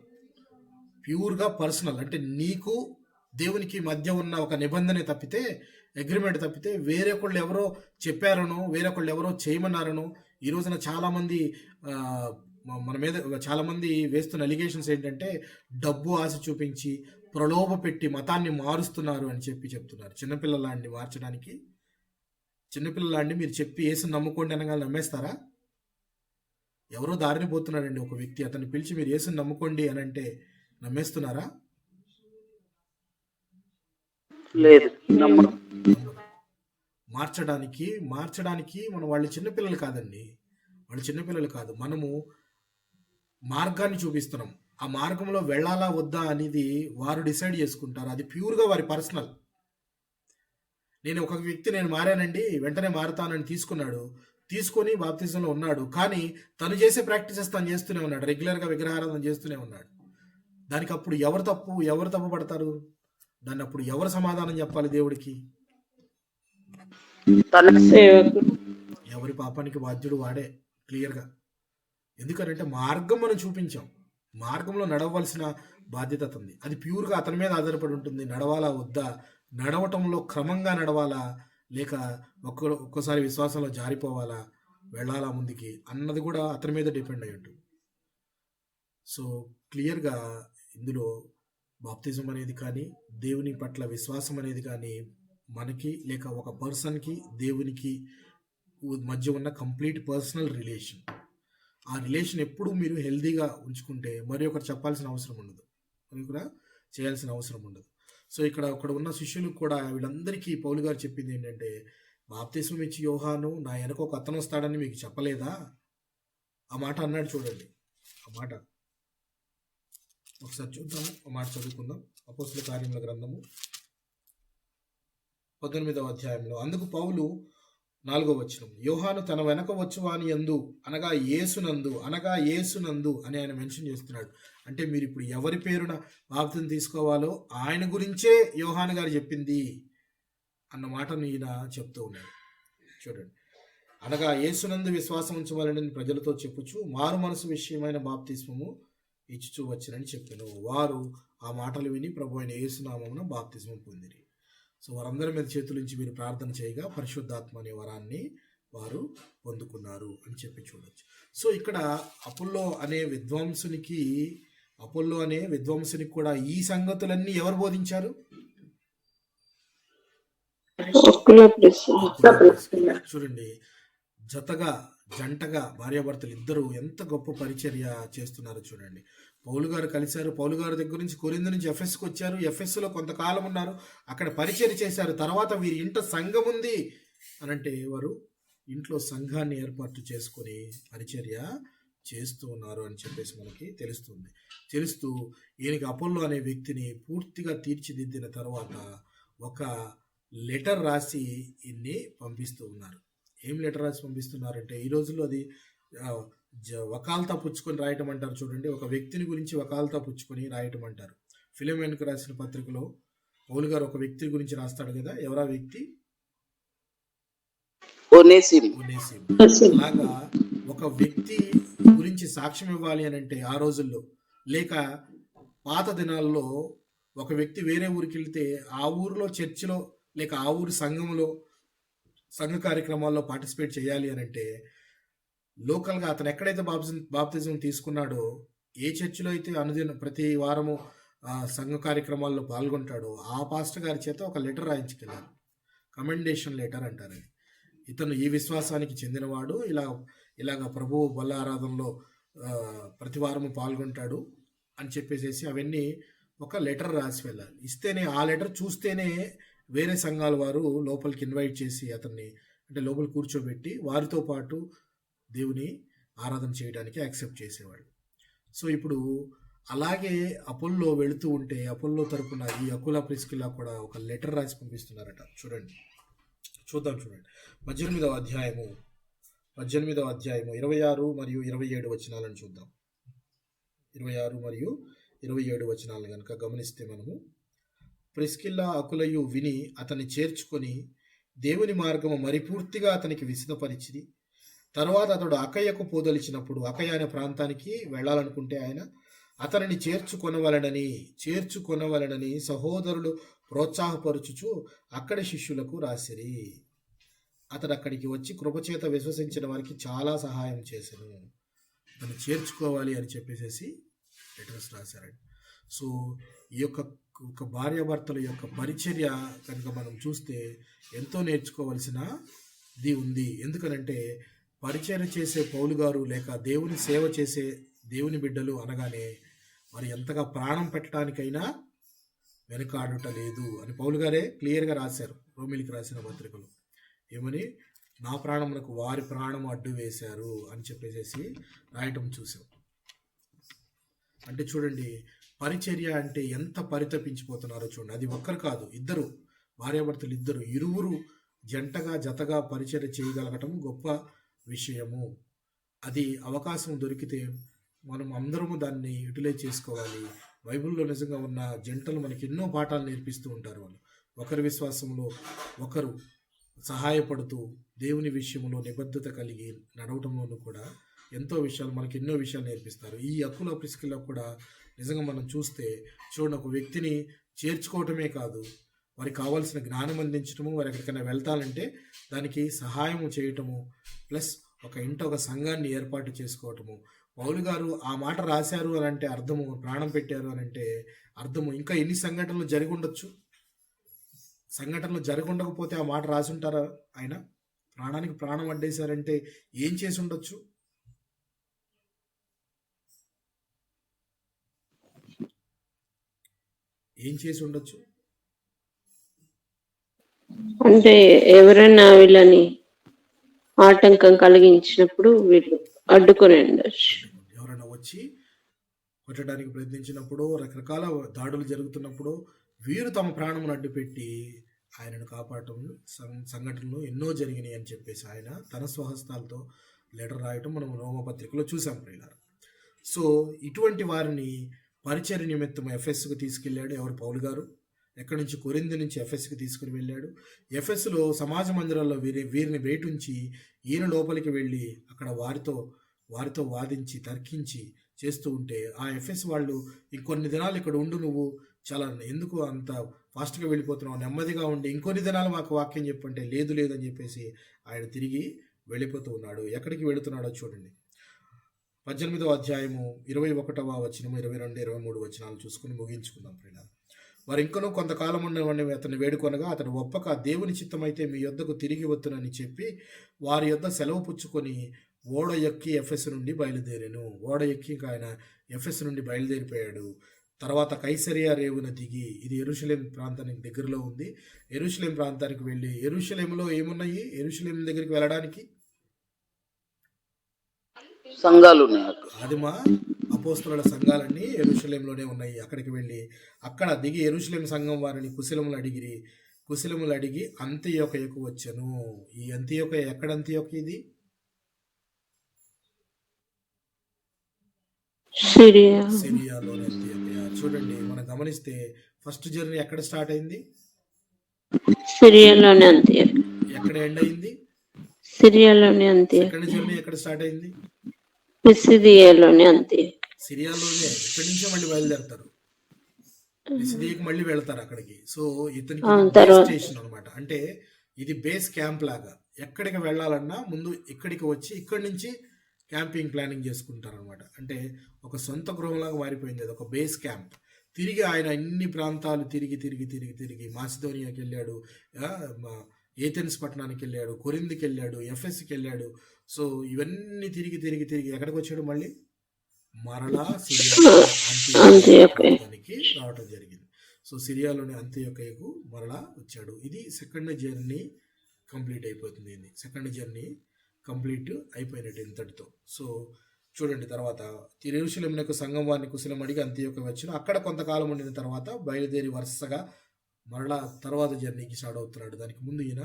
అంటే నీకు దేవునికి మధ్య ఉన్న ఒక నిబంధన తప్పితే, అగ్రిమెంట్ తప్పితే వేరొకళ్ళు ఎవరో చెప్పారనో, వేరొకళ్ళు ఎవరో చేయమన్నారనో. ఈ రోజున చాలామంది మన మీద చాలామంది వేస్తున్న అలిగేషన్స్ ఏంటంటే డబ్బు ఆశ చూపించి ప్రలోభ పెట్టి మతాన్ని మారుస్తున్నారు అని చెప్తున్నారు. చిన్నపిల్లలాంటి మార్చడానికి, చిన్నపిల్లలాంటి మీరు చెప్పి యేసుని నమ్ముకోండి అనగా నమ్మేస్తారా? ఎవరో దారిని పోతున్నాడండి ఒక వ్యక్తి, అతన్ని పిలిచి మీరు యేసుని నమ్ముకోండి అని అంటే నమ్మేస్తున్నారా? లేదు, నమ్మను. మార్చడానికి మనం వాళ్ళు చిన్నపిల్లలు కాదండి, వాళ్ళు చిన్నపిల్లలు కాదు. మనము మార్గాన్ని చూపిస్తున్నాం, ఆ మార్గంలో వెళ్ళాలా వద్దా అనేది వారు డిసైడ్ చేసుకుంటారు. అది ప్యూర్గా వారి పర్సనల్. నేను ఒక వ్యక్తి నేను మారానండి, వెంటనే మారుతానని తీసుకొని బాప్తిజంలో ఉన్నాడు, కానీ తను చేసే ప్రాక్టీసెస్ తను చేస్తూనే ఉన్నాడు, రెగ్యులర్గా విగ్రహారాధన చేస్తూనే ఉన్నాడు. దానికి అప్పుడు ఎవరు తప్పు పడతారు? దాన్ని అప్పుడు ఎవరు సమాధానం చెప్పాలి దేవుడికి? సేవకుడు. ఎవరి పాపానికి బాధ్యుడు వాడే, క్లియర్గా. ఎందుకంటే మార్గం మనం చూపించాం, మార్గంలో నడవలసిన బాధ్యత అతనిది. అది ప్యూర్గా అతని మీద ఆధారపడి ఉంటుంది. నడవాలా వద్దా, నడవటంలో క్రమంగా నడవాలా, లేక ఒక్కోసారి విశ్వాసంలో జారిపోవాలా, వెళ్ళాలా ముందుకి అన్నది కూడా అతని మీద డిపెండ్ అయ్యి ఉంటుంది. సో క్లియర్గా ఇందులో బాప్తిజం అనేది కానీ, దేవుని పట్ల విశ్వాసం అనేది కానీ, మనకి లేక ఒక పర్సన్కి దేవునికి మధ్య ఉన్న కంప్లీట్ పర్సనల్ రిలేషన్. ఆ రిలేషన్ ఎప్పుడు మీరు హెల్దీగా ఉంచుకుంటే మరి ఒకరు చెప్పాల్సిన అవసరం ఉండదు, మరి కూడా చేయాల్సిన అవసరం ఉండదు. సో ఇక్కడ ఉన్న శిష్యులకు కూడా, వీళ్ళందరికీ పౌలు గారు చెప్పింది ఏంటంటే, బాప్తిస్మం ఇచ్చి యోహాను నా వెనక ఒక అతను వస్తాడని మీకు చెప్పలేదా? ఆ మాట అన్నాడు చూడండి. ఆ మాట ఒకసారి చూద్దాము, ఆ మాట చదువుకుందాం. అపోస్తలుల కార్యముల గ్రంథము 19వ అధ్యాయంలో, అందుకు పౌలు 4వ వచనం, యోహాను తన వెనక వచ్చువాని యందు అనగా యేసునందు అని ఆయన మెన్షన్ చేస్తున్నాడు. అంటే మీరు ఇప్పుడు ఎవరి పేరున బాప్తిజం తీసుకోవాలో ఆయన గురించే యోహాను గారు చెప్పింది అన్న మాటను ఈయన చెప్తూ ఉన్నాడు. చూడండి, అనగా యేసునందు విశ్వాసం ఉంచవాలని ప్రజలతో చెప్పుచు మారు మనసు విషయమైన బాప్తిస్మము ఇచ్చుచూ వచ్చినని చెప్పాను. వారు ఆ మాటలు విని ప్రభు అయిన యేసునామమున బాప్తిస్మం పొందిరి. సో వారందరి మీద చేతులుంచి మీరు ప్రార్థన చేయగా పరిశుద్ధాత్మ అనే వరాన్ని వారు పొందుకున్నారు అని చెప్పి చూడొచ్చు. సో ఇక్కడ అపోల్లో అనే విద్వాంసునికి కూడా ఈ సంగతులన్నీ ఎవరు బోధించారు? చూడండి, జంటగా భార్యాభర్తలు ఇద్దరు ఎంత గొప్ప పరిచర్య చేస్తున్నారు చూడండి. పౌలు గారు కలిశారు, పౌలు గారి దగ్గర నుంచి కొరింథీ నుంచి ఎఫెస్కి వచ్చారు, ఎఫెస్లో కొంతకాలం ఉన్నారు, అక్కడ పరిచర్య చేశారు. తర్వాత వీరి ఇంట సంఘం ఉంది అనంటే వారు ఇంట్లో సంఘాన్ని ఏర్పాటు చేసుకొని పరిచర్య చేస్తూ ఉన్నారు అని చెప్పేసి మనకి తెలుస్తూ ఈయనకి అపోల్లో అనే వ్యక్తిని పూర్తిగా తీర్చిదిద్దిన తర్వాత ఒక లెటర్ రాసి ఇన్ని పంపిస్తూ ఉన్నారు. ఏం లెటర్ రాసి పంపిస్తున్నారంటే, ఈ రోజుల్లో అది వకాల్తా పుచ్చుకొని రాయటం అంటారు చూడండి. ఒక వ్యక్తిని గురించి వకాల్తా పుచ్చుకొని రాయటం అంటారు. ఫిలెమోనుకు రాసిన పత్రికలో పౌలు గారు ఒక వ్యక్తి గురించి రాస్తాడు కదా, ఎవరా వ్యక్తి? ఒనేసిము. అలాగా ఒక వ్యక్తి గురించి సాక్ష్యం ఇవ్వాలి అని అంటే ఆ రోజుల్లో, లేక పాత దినాల్లో ఒక వ్యక్తి వేరే ఊరికి వెళ్తే ఆ ఊరిలో చర్చిలో లేక ఆ ఊరి సంఘంలో సంఘ కార్యక్రమాల్లో పార్టిసిపేట్ చేయాలి అని అంటే లోకల్గా అతను ఎక్కడైతే బాప్తిజం తీసుకున్నాడో, ఏ చర్చిలో అయితే ప్రతి వారము సంఘ కార్యక్రమాల్లో పాల్గొంటాడో ఆ పాస్టర్ గారి చేత ఒక లెటర్ రాయించుకెళ్ళారు. కమెండేషన్ లెటర్ అంటారు. ఇతను ఈ విశ్వాసానికి చెందినవాడు, ఇలాగ ప్రభువు బల్ల ఆరాధనలో ప్రతి వారము పాల్గొంటాడు అని చెప్పేసేసి అవన్నీ ఒక లెటర్ రాసి వెళ్ళాలి. ఇస్తేనే ఆ లెటర్ చూస్తేనే వేరే సంఘాల వారు లోపలికి ఇన్వైట్ చేసి అతన్ని అంటే లోపల కూర్చోబెట్టి వారితో పాటు దేవుని ఆరాధన చేయడానికి యాక్సెప్ట్ చేసేవాళ్ళు. సో ఇప్పుడు అలాగే అపోల్లో వెళుతూ ఉంటే అపోల్లో తరపున ఈ అకుల ప్రిస్కిల్లా కూడా ఒక లెటర్ రాసి పంపిస్తున్నారట. చూడండి 18వ అధ్యాయము 26 మరియు 27 వచనాలను చూద్దాం. 26 మరియు 27 వచనాలను కనుక గమనిస్తే మనము, ప్రిస్కిల్లా అకులయు విని అతన్ని చేర్చుకొని దేవుని మార్గము మరిపూర్తిగా అతనికి విశదపరిచిరి. తర్వాత అతడు అకయ్యకు పోదలిచినప్పుడు అకయ్య అనే ప్రాంతానికి వెళ్ళాలనుకుంటే ఆయన అతనిని చేర్చుకొనవలెనని సహోదరులు ప్రోత్సాహపరుచుచు అక్కడి శిష్యులకు రాసిరి. అతడు అక్కడికి వచ్చి కృపచేత విశ్వసించిన వారికి చాలా సహాయం చేశాను. అతను చేర్చుకోవాలి అని చెప్పేసి లెటర్స్ రాశారండి. సో ఈ యొక్క భార్యాభర్తల యొక్క పరిచర్య కనుక మనం చూస్తే ఎంతో నేర్చుకోవాల్సినది ఉంది. ఎందుకనంటే పరిచర్య చేసే పౌలు గారు లేక దేవుని సేవ చేసే దేవుని బిడ్డలు అనగానే మరి ఎంతగా ప్రాణం పెట్టడానికైనా వెనుకాడుట లేదు అని పౌలు గారే క్లియర్గా రాశారు రోమిలికి రాసిన పత్రికలు. ఏమని, నా ప్రాణములకు వారి ప్రాణం అడ్డు వేశారు అని చెప్పేసి రాయటం చూసాం. అంటే చూడండి పరిచర్య అంటే ఎంత పరితపించిపోతున్నారో చూడండి. అది ఒక్కరు కాదు, ఇద్దరు భార్యాభర్తలు ఇరువురు జతగా పరిచర్య చేయగలగటం గొప్ప విషయము. అది అవకాశం దొరికితే మనం అందరము దాన్ని యూటిలైజ్ చేసుకోవాలి. బైబిల్లో నిజంగా ఉన్న జంటలు మనకి ఎన్నో పాఠాలు నేర్పిస్తూ ఉంటారు. వాళ్ళు ఒకరి విశ్వాసంలో ఒకరు సహాయపడుతూ దేవుని విషయంలో నిబద్ధత కలిగి నడవటంలోనూ కూడా ఎంతో విషయాలు మనకి ఎన్నో విషయాలు నేర్పిస్తారు. ఈ అకుల ప్రిస్కిల్లా కూడా నిజంగా మనం చూస్తే చూడండి, ఒక వ్యక్తిని చేర్చుకోవటమే కాదు, వారికి కావాల్సిన జ్ఞానం అందించటము, వారు ఎక్కడికైనా వెళ్తానంటే దానికి సహాయము చేయటము, ప్లస్ ఒక సంఘాన్ని ఏర్పాటు చేసుకోవటము. పౌలు గారు ఆ మాట రాశారు అని అంటే అర్థము, ప్రాణం పెట్టారు అని అంటే అర్థము ఇంకా ఎన్ని సంఘటనలు జరిగి ఉండొచ్చు. సంఘటనలు జరిగి ఉండకపోతే ఆ మాట రాసి ఉంటారా? ఆయన ప్రాణానికి ప్రాణం అడ్డేశారంటే ఏం చేసి ఉండొచ్చు? అంటే ఎవరైనా వీళ్ళని ఆటంకం కలిగించినప్పుడు వీళ్ళు అడ్డుకొని ఉండొచ్చు. ఎవరైనా వచ్చి కొట్టడానికి ప్రయత్నించినప్పుడు, రకరకాల దాడులు జరుగుతున్నప్పుడు వీరు తమ ప్రాణమును అడ్డుపెట్టి ఆయనను కాపాడటం సంఘటనలు ఎన్నో జరిగినాయి అని చెప్పేసి ఆయన తన స్వహస్తాలతో లెటర్ రాయటం మనం రోమపత్రికలో చూసాం ప్రియులారా. సో ఇటువంటి వారిని పరిచర్య నిమిత్తం ఎఫెస్కు తీసుకెళ్ళాడు ఎవరు? పౌలు గారు. ఎక్కడి నుంచి? కొరింథీ నుంచి ఎఫెస్కి తీసుకుని వెళ్ళాడు. ఎఫెస్లో సమాజ మందిరాల్లో వీరిని బయటుంచి ఈయన లోపలికి వెళ్ళి అక్కడ వారితో వాదించి తర్కించి చేస్తూ ఉంటే ఆ ఎఫెస్ వాళ్ళు ఇంకొన్ని దినాలు ఇక్కడ ఉండు, నువ్వు చాలా ఎందుకు అంత ఫాస్ట్గా వెళ్ళిపోతున్నావు, నెమ్మదిగా ఉండి ఇంకొన్ని దినాలు మాకు వాక్యం చెప్పంటే లేదు అని చెప్పేసి ఆయన తిరిగి వెళ్ళిపోతూ ఉన్నాడు. ఎక్కడికి వెళుతున్నాడో చూడండి. 18వ అధ్యాయము 21వ వచనము 22, 23 వచనాలు చూసుకుని ముగించుకుందాం ప్రియులారా. వారు ఇంకనూ కొంతకాలం ఉండవని అతన్ని వేడుకొనగా అతను ఒప్పక దేవుని చిత్తమైతే మీ యొద్దకు తిరిగి వత్తునని చెప్పి వారి యొద్ద సెలవు పుచ్చుకొని ఓడ ఎక్కి ఎఫెస్ నుండి బయలుదేరాను. ఓడ ఎక్కి ఇంకా ఆయన ఎఫెస్ నుండి బయలుదేరిపోయాడు. తర్వాత కైసరియా రేవున దిగి, ఇది యెరూషలేం ప్రాంతానికి దగ్గరలో ఉంది, యెరూషలేం ప్రాంతానికి వెళ్ళి, యెరూషలేంలో ఏమున్నాయి? యెరూషలేం దగ్గరికి వెళ్ళడానికి సంఘాలు ఉన్నాయి. ఆదిమ అపోస్తలుల సంఘాలన్నీ యెరూషలేంలోనే ఉన్నాయి. అక్కడికి వెళ్ళి అక్కడ దిగి యెరూషలేం సంఘం వారిని కుశలములు అడిగి అంతియోకయకు వచ్చాను. ఈ అంతియోకయ ఎక్కడ? అంతియోక ఇది సిరియాలోని అంతియోకయ. చూడండి, మనం గమనిస్తే ఫస్ట్ జర్నీ ఎక్కడ స్టార్ట్ అయింది? సిరియాలోనే అంతియోక. ఎక్కడ ఎండ్ అయింది? సిరియాలోనే అంతియోక. సెకండ్ జర్నీ ఎక్కడ స్టార్ట్ అయింది? సిరియాలోనే అంతియోక. సిరియాలోనే. ఇక్కడి నుంచే మళ్ళీ బయలుదేరతారు, సిరియాకి మళ్ళీ వెళ్తారు అక్కడికి. సో ఇతనికి స్టేషన్ అనమాట. అంటే ఇది బేస్ క్యాంప్ లాగా. ఎక్కడికి వెళ్ళాలన్నా ముందు ఇక్కడికి వచ్చి ఇక్కడి నుంచి క్యాంపింగ్ ప్లానింగ్ చేసుకుంటారు అనమాట. అంటే ఒక సొంత గృహంలాగా మారిపోయింది అది, ఒక బేస్ క్యాంప్. తిరిగి ఆయన అన్ని ప్రాంతాలు తిరిగి మాసిదోనియాకి వెళ్ళాడు, ఏథెన్స్ పట్టణానికి వెళ్ళాడు, కొరింథీకి వెళ్ళాడు, ఎఫెస్కి వెళ్ళాడు. సో ఇవన్నీ తిరిగి తిరిగి తిరిగి ఎక్కడికి వచ్చాడు? మళ్ళీ మరలా అంత్యోకయ ప్రాంతానికి రావటం జరిగింది. సో సిరియాలోని అంత్యోకయకు మరలా వచ్చాడు. ఇది సెకండ్ జర్నీ కంప్లీట్ అయిపోతుంది. ఇది సెకండ్ జర్నీ కంప్లీట్ అయిపోయినట్టు ఇంతటితో. సో చూడండి, తర్వాత యెరూషలేమునకు సంఘం వారిని కుశలం అడిగి అంత్యోకయ వచ్చిన అక్కడ కొంతకాలం ఉండిన తర్వాత బయలుదేరి వరుసగా మరలా తర్వాత జర్నీకి స్టార్ట్ అవుతున్నాడు. దానికి ముందు ఈయన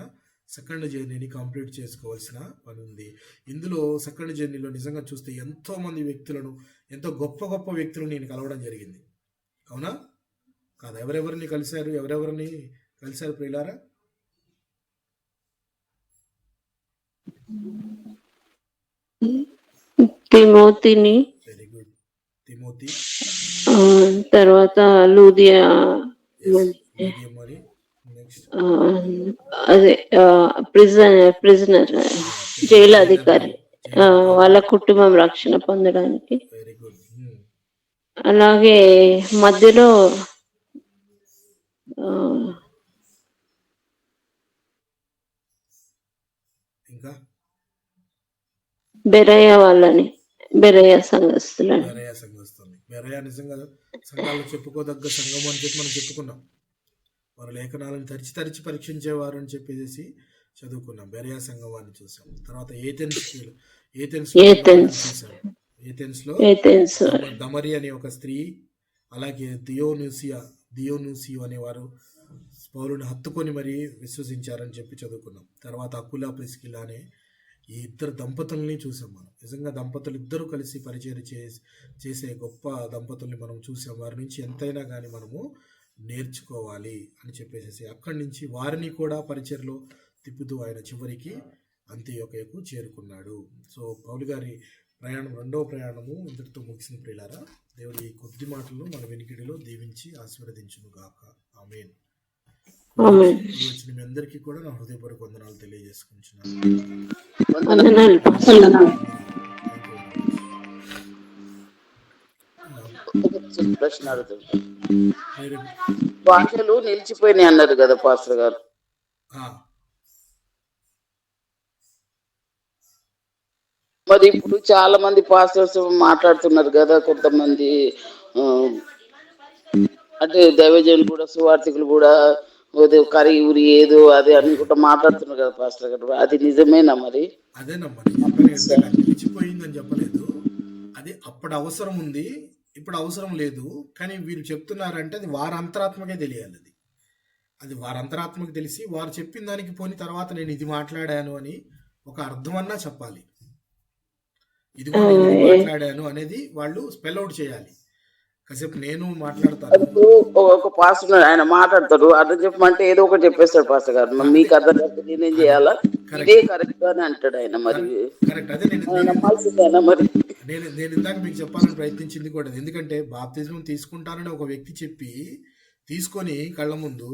సెకండ్ జర్నీని కంప్లీట్ చేసుకోవాల్సిన పని ఉంది. ఇందులో సెకండ్ జర్నీలో నిజంగా చూస్తే ఎంతో మంది వ్యక్తులను, ఎంతో గొప్ప గొప్ప వ్యక్తులను నేను కలవడం జరిగింది. అవునా కాదా? ఎవరెవరిని కలిశారు ప్రియులారా? తిమోతిని, వెరీ గుడ్. తిమోతి, తర్వాత లూదియా, మరి నెక్స్ట్ అదే ప్రిజనర్ జైలు అధికారి, వాళ్ళ కుటుంబం రక్షణ పొందడానికి. Very good. అలాగే మధ్యలో ఇంకా బెరయ సంఘస్థులని. బెరయ సంఘస్థుల్ని. బెరయ నిజంగా సంఘాల్లో చెప్పుకోదగ్గ సంఘం అని చెప్పి మనం చెప్పుకున్నాం. వారు లేఖనాలను తరిచి తరిచి పరీక్షించేవారు అని చెప్పేసి చదువుకున్నాం. బెరయ సంఘం వారిని చూసాం. తర్వాత ఏథెన్స్ లో దమరి అనే ఒక స్త్రీ, అలాగే దియోనూసియో అనేవారు పౌలుని హత్తుకొని మరి విశ్వసించారని చెప్పి చదువుకున్నాం. తర్వాత అకులా ప్రిస్కిలా అనే ఈ ఇద్దరు దంపతుల్ని చూసాం మనం. నిజంగా దంపతులు ఇద్దరు కలిసి పరిచయం చేసే గొప్ప దంపతుల్ని మనం చూసాం. వారి నుంచి ఎంతైనా కానీ మనము నేర్చుకోవాలి అని చెప్పేసి అక్కడి నుంచి వారిని కూడా పరిచయలో తిప్పుతూ ఆయన చివరికి అంత్యోకయకు చేరుకున్నాడు. సో పౌలు గారి ప్రయాణం, రెండవ ప్రయాణము ఇంతటితో ముగిసిన ప్రియులారా. దేవుడి ఈ కొద్ది మాటలను మన వెనికిడిలో దీవించి ఆశీర్వదించును గాక. ఆమేన్. వచ్చిన మీ అందరికీ కూడా నా హృదయపూర్వక వందనాలు తెలియజేసుకుంటున్నాను. ప్రశ్న అడుగుతుంది. భాషలు నిలిచిపోయినాయి అన్నారు కదా పాస్టర్ గారు. మరి ఇప్పుడు చాలా మంది పాస్టర్స్ మాట్లాడుతున్నారు కదా, కొంతమంది అంటే దైవజనులు కూడా, సువార్థికులు కూడా కరి ఊరి ఏదో అదే అనుకుంటా మాట్లాడుతున్నారు కదా పాస్టర్ గారు. అది నిజమేనా? మరి అదేనమ్మా, నిలిచిపోయిందని చెప్పలేదు. అది అప్పుడు అవసరం ఉంది, ఇప్పుడు అవసరం లేదు. కానీ వీరు చెప్తున్నారంటే అది వారి అంతరాత్మకే తెలియాలి. అది వారి అంతరాత్మకి తెలిసి వారు చెప్పిన దానికి పోని తర్వాత నేను ఇది మాట్లాడాను అని ఒక అర్థమన్నా చెప్పాలి. ఇది మాట్లాడాను అనేది వాళ్ళు స్పెల్ అవుట్ చేయాలి. కాసేపు నేను మాట్లాడతాను, ఒక పాస్టర్ ఆయన మాట్లాడతారు, అర్థం చెప్పమంటే ఏదో ఒకటి చెప్పేస్తాడు పాస్టర్ గారు. మీకు అర్థం కాదు, నేనేం చేయాలా, ఇదే కరెక్ట్ అని అంటాడు ఆయన. మరి కరెక్ట్. అదే నేను ఇందాక మీకు చెప్పాలని ప్రయత్నించింది కూడా. ఎందుకంటే బాప్తిజం తీసుకుంటానని ఒక వ్యక్తి చెప్పి తీసుకొని కళ్ళ ముందు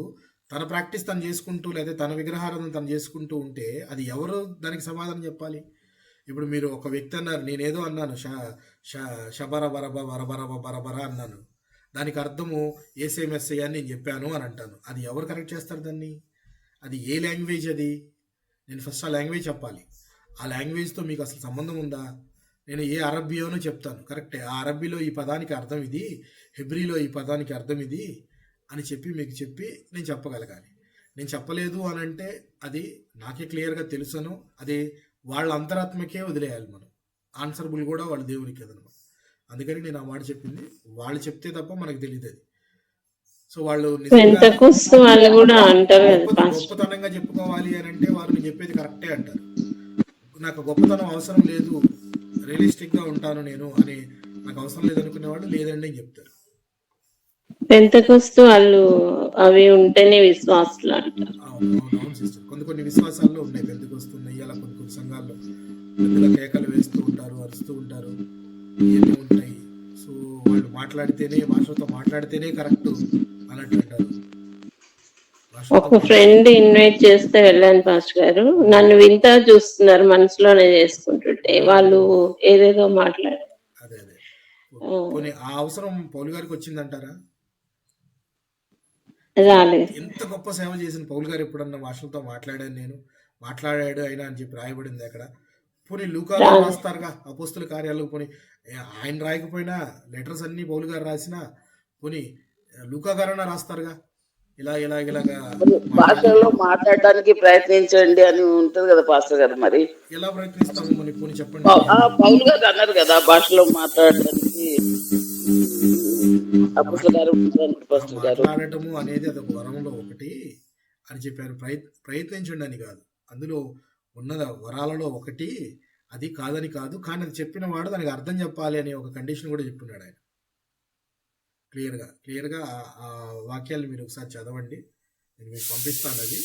తన ప్రాక్టీస్ తను చేసుకుంటూ, లేదా తన విగ్రహారాధన తను చేసుకుంటూ ఉంటే అది ఎవరు దానికి సమాధానం చెప్పాలి? ఇప్పుడు మీరు ఒక వ్యక్తి అన్నారు, నేనేదో అన్నాను, షబరబరబ వరబరబ బరబర అన్నాను, దానికి అర్థము ఏసేమెస్ఐ అని నేను చెప్పాను అని అంటాను. అది ఎవరు కరెక్ట్ చేస్తారు దాన్ని? అది ఏ లాంగ్వేజ్? అది నేను ఫస్ట్ ఆ లాంగ్వేజ్ చెప్పాలి. ఆ లాంగ్వేజ్తో మీకు అసలు సంబంధం ఉందా? నేను ఏ అరబ్బీయోనో చెప్తాను, కరెక్టే, ఆ అరబ్బీలో ఈ పదానికి అర్థం ఇది, హెబ్రీలో ఈ పదానికి అర్థం ఇది అని చెప్పి మీకు చెప్పి నేను చెప్పగలగాలి. నేను చెప్పలేదు అని అంటే అది నాకే క్లియర్గా తెలుసను, అది వాళ్ళ అంతరాత్మకే వదిలేయాలి. మనం ఆన్సరబుల్ కూడా వాళ్ళ దేవునికి అదనమాట. అందుకని నేను ఆ మాట చెప్పింది, వాళ్ళు చెప్తే తప్ప మనకు తెలియదు అది. సో వాళ్ళు గొప్పతనంగా చెప్పుకోవాలి అని అంటే వారు నేను చెప్పేది కరెక్టే అంటారు. నాకు గొప్పతనం అవసరం లేదు, రియలిస్టిక్గా ఉంటాను నేను అని, నాకు అవసరం లేదనుకునే వాళ్ళు లేదండి అని చెప్తారు. పెంతెకొస్తు వాళ్ళు అవి ఉంటేనే విశ్వాసులు అంటారు. అవును సిస్టర్, కొన్ని విశ్వాసాల్లో ఉన్నాయి, పెంతెకొస్తున్నాయి. అలా కొన్ని సంఘాల్లో పెద్దల కేకలు వేస్తూ ఉంటారు, అరుస్తూ ఉంటారు, ఇవన్నీ ఉంటాయి. సో వాళ్ళు మాట్లాడితేనే, భాషతో మాట్లాడితేనే కరెక్ట్ అన్నట్టు అంటారు. ఒక ఫ్రెండ్ ఇన్వైట్ చేస్తే వెళ్ళాను పాస్టర్ గారు, నన్ను వింతా చూస్తున్నారు మనసులోనే చేసుకుంటుంటే, వాళ్ళు ఏదేదో మాట్లాడారు. అదే ఆ అవసరం పౌలు గారికి వచ్చిందంటారా? రాలేదు. ఎంత గొప్ప సేవ చేసిన పౌలు గారు ఎప్పుడన్నా భాషలతో మాట్లాడాడు అయినా అని చెప్పి రాయబడింది అక్కడ. పోనీ లూకాలో రాస్తారుగా అపోస్తుల కార్యాలకు, పోనీ ఆయన రాయకపోయినా లెటర్స్ అన్ని పౌలు గారు రాసినా పోనీ లూకా గారైనా రాస్తారుగా ఇలాగా భాషలో మాట్లాడడానికి ప్రయత్నించండి అని ఉంటది కదా పాస్టర్ గారు. మరి ఎలా ప్రయత్నిస్తాము మరి పోనీ చెప్పండి. పౌలు గారు అన్నారు కదా భాషలో మాట్లాడడానికి మాట్లాడటము అనేది అదొక వరంలో ఒకటి అని చెప్పారు. ప్రయత్నించండి అని కాదు, అందులో ఉన్న వరాలలో ఒకటి, అది కాదని కాదు, కానీ అది చెప్పిన వాడు దానికి అర్థం చెప్పాలి అనే ఒక కండిషన్ కూడా చెప్తున్నాడు ఆయన. క్లియర్గా ఆ వాక్యాలు మీరు ఒకసారి చదవండి, నేను మీకు పంపిస్తాను. అది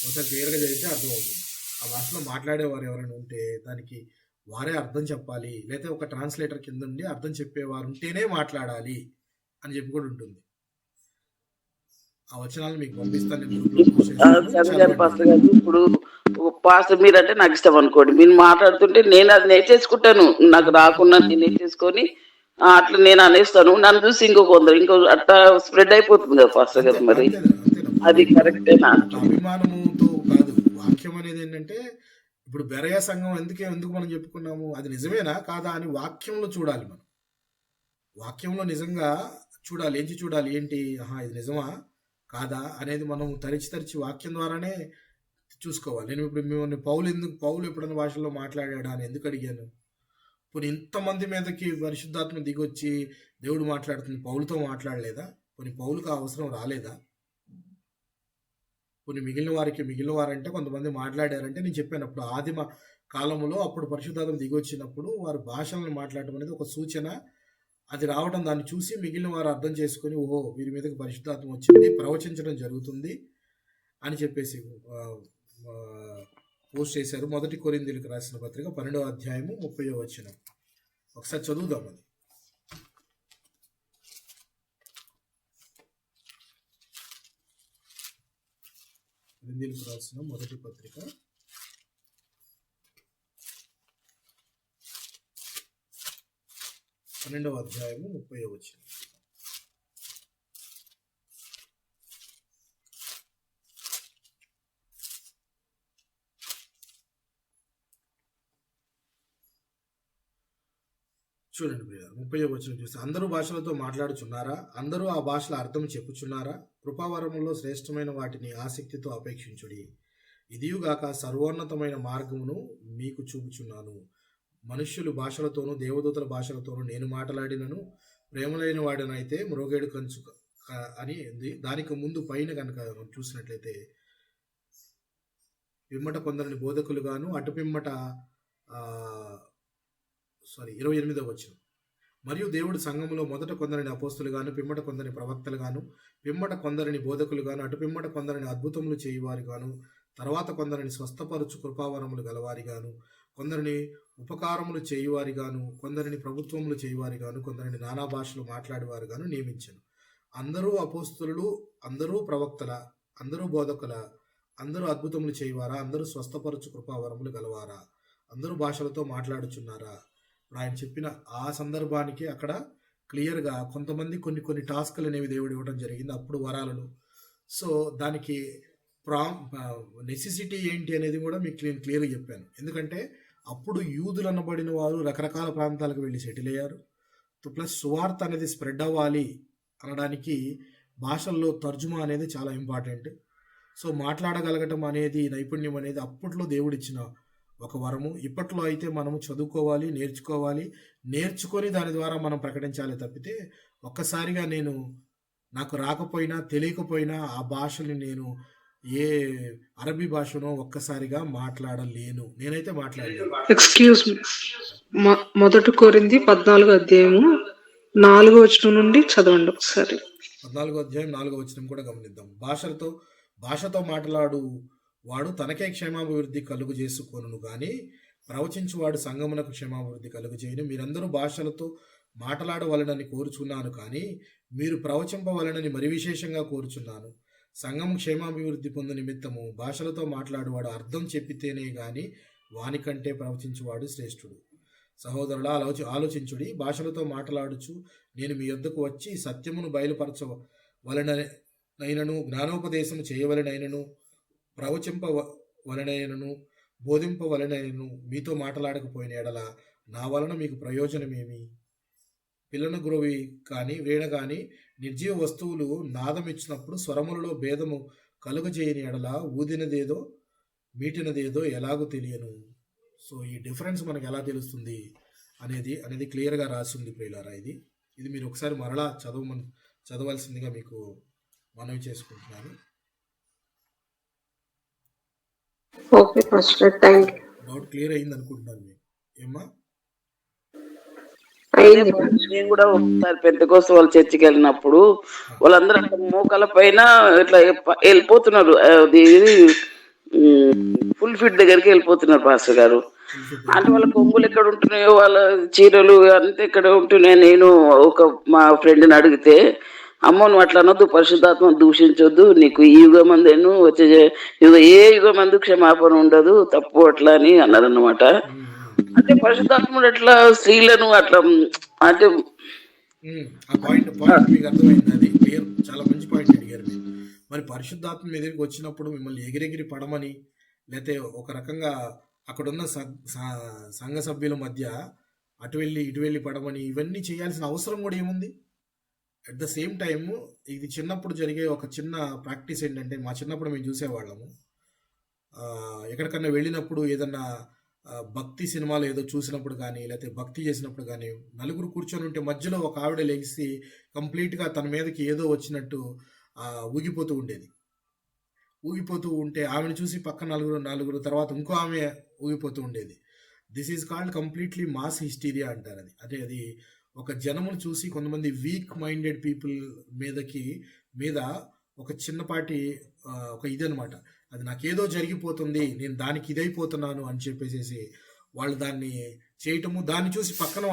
ఒకసారి క్లియర్గా చదివితే అర్థమవుతుంది. ఆ భాషలో మాట్లాడేవారు ఎవరైనా ఉంటే దానికి వారే అర్థం చెప్పాలి, లేకపోతే ఒక ట్రాన్స్లేటర్ కింద ఉండి అర్థం చెప్పేవారు ఉంటేనే మాట్లాడాలి అని చెప్పి కూడా ఉంటుంది. ఆ వచనాలు మీకు పంపిస్తాను. ఇప్పుడు పాస్టర్ మీరంటే నాకు ఇష్టం అనుకోండి, మీరు మాట్లాడుతుంటే నేను అది నేర్చేసుకుంటాను, నాకు రాకుండా నేను నేర్చేసుకొని అట్లా నేను అనేస్తాను, నన్ను చూసి ఇంకో అట్లా స్ప్రెడ్ అయిపోతుంది కదా పాస్టర్ గారు. మరి అది కరెక్టేనా? అభిమానముతో కాదు, వాక్యం అనేది ఏంటంటే ఇప్పుడు బెరయ సంఘం ఎందుకు మనం చెప్పుకున్నాము, అది నిజమేనా కాదా అని వాక్యంలో చూడాలి. మనం వాక్యంలో నిజంగా చూడాలి. ఏంటి ఇది నిజమా కాదా అనేది మనం తరిచి వాక్యం ద్వారానే చూసుకోవాలి. నేను ఇప్పుడు మిమ్మల్ని పౌలు ఎప్పుడైనా భాషల్లో మాట్లాడాడా అని ఎందుకు అడిగాను? పోనీ ఇంతమంది మీదకి పరిశుద్ధాత్మ దిగొచ్చి దేవుడు మాట్లాడుతుంది, పౌలుతో మాట్లాడలేదా? పోనీ పౌలుకు అవసరం రాలేదా? పోనీ మిగిలిన వారంటే కొంతమంది మాట్లాడారంటే నేను చెప్పాను అప్పుడు ఆదిమ కాలంలో అప్పుడు పరిశుద్ధాత్మ దిగొచ్చినప్పుడు వారు భాషలను మాట్లాడటం అనేది ఒక సూచన. అది రావడం దాన్ని చూసి మిగిలిన వారు అర్థం చేసుకొని ఓహో వీరి మీదకి పరిశుద్ధాత్మ వచ్చింది, ప్రవచించడం జరుగుతుంది అని చెప్పేసి పోస్ట్ చేశారు. 1 కొరింథీయులకు రాసిన పత్రిక 12వ అధ్యాయము 30వ వచనం ఒకసారి చదువుదాం. అది కొరింథీయులకు రాసిన మొదటి పత్రిక 12వ అధ్యాయము 30వ వచనం. చూడండి ప్రియులారా, 30వ వచనం చూస్తే, అందరూ భాషలతో మాట్లాడుచున్నారా? అందరూ ఆ భాషల అర్థం చెప్పుచున్నారా? కృపావరములో శ్రేష్టమైన వాటిని ఆసక్తితో అపేక్షించుడి. ఇదియుగాక సర్వోన్నతమైన మార్గమును మీకు చూపుచున్నాను. మనుష్యులు భాషలతోనూ దేవదూతల భాషలతోనూ నేను మాట్లాడినను ప్రేమలైన వాడినైతే మ్రోగేడు కంచు అని ఉంది. దానికి ముందు పైన కనుక చూసినట్లయితే పిమ్మట కొందరిని బోధకులుగాను అటుపిమ్మట 28వ వచనం, మరియు దేవుడు సంఘములో మొదట కొందరిని అపోస్తులుగాను, పిమ్మట కొందరిని ప్రవక్తలుగాను, పిమ్మట కొందరిని బోధకులుగాను, అటు పిమ్మట కొందరిని అద్భుతములు చేయువారిగాను, తర్వాత కొందరిని స్వస్థపరచు కృపావరములు గలవారిగాను, కొందరిని ఉపకారములు చేయువారిగాను, కొందరిని ప్రభుత్వములు చేయువారిగాను, కొందరిని నానా భాషలు మాట్లాడేవారుగాను నియమించను. అందరూ అపోస్తులు, అందరూ ప్రవక్తల, అందరూ బోధకుల, అందరూ అద్భుతములు చేయువారా? అందరూ స్వస్థపరచు కృపావరములు గలవారా? అందరూ భాషలతో మాట్లాడుచున్నారా? ఆయన చెప్పిన ఆ సందర్భానికి అక్కడ క్లియర్గా కొంతమంది కొన్ని టాస్క్లు అనేవి దేవుడు ఇవ్వడం జరిగింది అప్పుడు వరాలను. సో దానికి నెసెసిటీ ఏంటి అనేది కూడా మీకు నేను క్లియర్గా చెప్పాను. ఎందుకంటే అప్పుడు యూదులు అనబడిన వారు రకరకాల ప్రాంతాలకు వెళ్ళి సెటిల్ అయ్యారు. ప్లస్ సువార్త అనేది స్ప్రెడ్ అవ్వాలి అనడానికి భాషల్లో తర్జుమా అనేది చాలా ఇంపార్టెంట్. సో మాట్లాడగలగటం అనేది, నైపుణ్యం అనేది అప్పట్లో దేవుడిచ్చిన ఒక వరము. ఇప్పట్లో అయితే మనము చదువుకోవాలి, నేర్చుకొని దాని ద్వారా మనం ప్రకటించాలి తప్పితే ఒక్కసారిగా నాకు రాకపోయినా తెలియకపోయినా ఆ భాషని నేను ఏ అరబీ భాషనో ఒక్కసారిగా మాట్లాడలేను. నేనైతే మాట్లాడలేను. ఎక్స్క్యూజ్ మీ, 1 కొరింథీ 14వ అధ్యాయము 4వ వచనం నుండి చదవండి ఒకసారి. 14వ అధ్యాయం 4వ వచనం కూడా గమనిద్దాం. భాషతో మాట్లాడు వాడు తనకే క్షేమాభివృద్ధి కలుగు చేసుకొనును గాని ప్రవచించువాడు సంగమునకు క్షేమాభివృద్ధి కలుగు చేయను. మీరందరూ భాషలతో మాట్లాడవలనని కోరుచున్నాను, కానీ మీరు ప్రవచింపవలనని మరి విశేషంగా కోరుచున్నాను. సంఘము క్షేమాభివృద్ధి పొందు నిమిత్తము భాషలతో మాట్లాడువాడు అర్థం చెప్పితేనే గాని వానికంటే ప్రవచించువాడు శ్రేష్ఠుడు. సహోదరులా ఆలోచించుడి. భాషలతో మాట్లాడుచు నేను మీ యొద్దకు వచ్చి సత్యమును బయలుపరచవలన నైనను జ్ఞానోపదేశము చేయవలనైనను ప్రవచింపవలనైనను బోధింపవలనైనను మీతో మాట్లాడకపోయిన ఎడల నా వలన మీకు ప్రయోజనమేమి? పిల్లన గురవి కానీ వీణ కానీ నిర్జీవ వస్తువులు నాదమిచ్చినప్పుడు స్వరములలో భేదము కలుగజేయని ఎడల ఊదినదేదో మీటినదేదో ఎలాగో తెలియను. సో ఈ డిఫరెన్స్ మనకు ఎలా తెలుస్తుంది అనేది క్లియర్గా రాసింది ప్రియులారా. ఇది మీరు ఒకసారి మరలా చదవాల్సిందిగా మీకు మనవి చేసుకుంటున్నాను. Okay pastor, thank you. Doubt clear అయింది అనుకుంటున్నాను మీకు. ఏమ్మా? అయింది. నేను కూడా ఒకసారి పెద్దకోసం వాళ్ళ చర్చికి వెళ్ళినప్పుడు వాళ్ళందరూ అట్లా మోకాల పైన ఇట్లా వెళ్ళిపోతున్నారు. అది ఫుల్ ఫిట్ దగ్గరికి వెళ్ళిపోతున్నారు పాస్టర్ గారు. అంటే వాళ్ళ కొంగులు ఎక్కడ ఉంటున్నాయో, వాళ్ళ చీరలు అంతా ఎక్కడ ఉంటున్నాయో. నేను మా ఫ్రెండ్ని అడిగితే, అమ్మో నువ్వు అట్లా అనొద్దు, పరిశుద్ధాత్మ దూషించొద్దు, నీకు ఈ యుగం అందేను వచ్చే ఏ యుగం అందు క్షమాపణ ఉండదు, తప్పు అట్లా అని అన్నారన్నమాట. అంటే పరిశుద్ధాత్ముడు అట్లా స్త్రీలను అట్లా అంటే ఆ పాయింట్ మీకు అర్థమైంది. అది క్లియర్, చాలా మంచి పాయింట్ అడిగారు మీరు. మరి పరిశుద్ధాత్మ మీ దగ్గరికి వచ్చినప్పుడు మిమ్మల్ని ఎగిరెగిరి పడమని, లేకపోతే ఒక రకంగా అక్కడున్న సంఘ సభ్యుల మధ్య అటు వెళ్ళి ఇటు వెళ్ళి పడమని ఇవన్నీ చేయాల్సిన అవసరం కూడా ఏముంది? అట్ ద సేమ్ టైము ఇది చిన్నప్పుడు జరిగే ఒక చిన్న ప్రాక్టీస్ ఏంటంటే, మా చిన్నప్పుడు మేము చూసేవాళ్ళము. ఎక్కడికన్నా వెళ్ళినప్పుడు ఏదన్నా భక్తి సినిమాలు ఏదో చూసినప్పుడు కానీ, లేకపోతే భక్తి చేసినప్పుడు కానీ, నలుగురు కూర్చొని ఉంటే మధ్యలో ఒక ఆవిడ లెగిసి కంప్లీట్గా తన మీదకి ఏదో వచ్చినట్టు ఊగిపోతూ ఉండేది. ఊగిపోతూ ఉంటే ఆమెను చూసి పక్క నలుగురు తర్వాత ఇంకో ఆమె ఊగిపోతూ ఉండేది. This is called completely mass hysteria అంటారు. అది ఒక జనమును చూసి కొంతమంది వీక్ మైండెడ్ పీపుల్ మీద ఒక చిన్నపాటి ఒక ఇదనమాట. అది నాకేదో జరిగిపోతుంది, నేను దానికి ఇదైపోతున్నాను అని చెప్పేసి వాళ్ళు దాన్ని చేయటము, దాన్ని చూసి పక్కన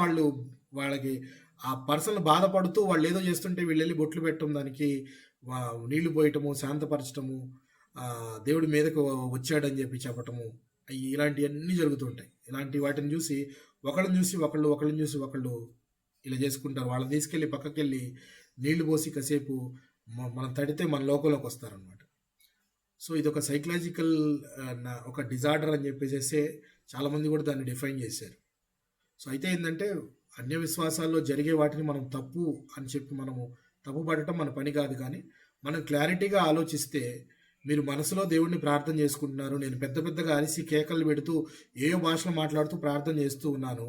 వాళ్ళకి ఆ పర్సన్ బాధపడుతూ వాళ్ళు ఏదో చేస్తుంటే వీళ్ళు వెళ్ళి బొట్లు పెట్టడం, దానికి నీళ్లు పోయటము, శాంతపరచటము, దేవుడి మీదకు వచ్చాడని చెప్పి చెప్పటము, ఇలాంటివన్నీ జరుగుతుంటాయి. ఇలాంటి వాటిని చూసి ఒకళ్ళని చూసి ఒకళ్ళు ఇలా చేసుకుంటారు. వాళ్ళని తీసుకెళ్ళి పక్కకెళ్ళి నీళ్లు పోసి కాసేపు మనం తడితే మన లోకంలోకి వస్తారనమాట. సో ఇది ఒక సైకలాజికల్ ఒక డిజార్డర్ అని చెప్పేసి చాలామంది కూడా దాన్ని డిఫైన్ చేశారు. సో అయితే ఏంటంటే, అన్య విశ్వాసాల్లో జరిగే వాటిని మనం తప్పు అని చెప్పి మనము తప్పు పడటం మన పని కాదు. కానీ మనం క్లారిటీగా ఆలోచిస్తే, మీరు మనసులో దేవుడిని ప్రార్థన చేసుకుంటున్నారు, నేను పెద్దగా అరిసి కేకలు పెడుతూ ఏయో భాషలో మాట్లాడుతూ ప్రార్థన చేస్తూ ఉన్నాను,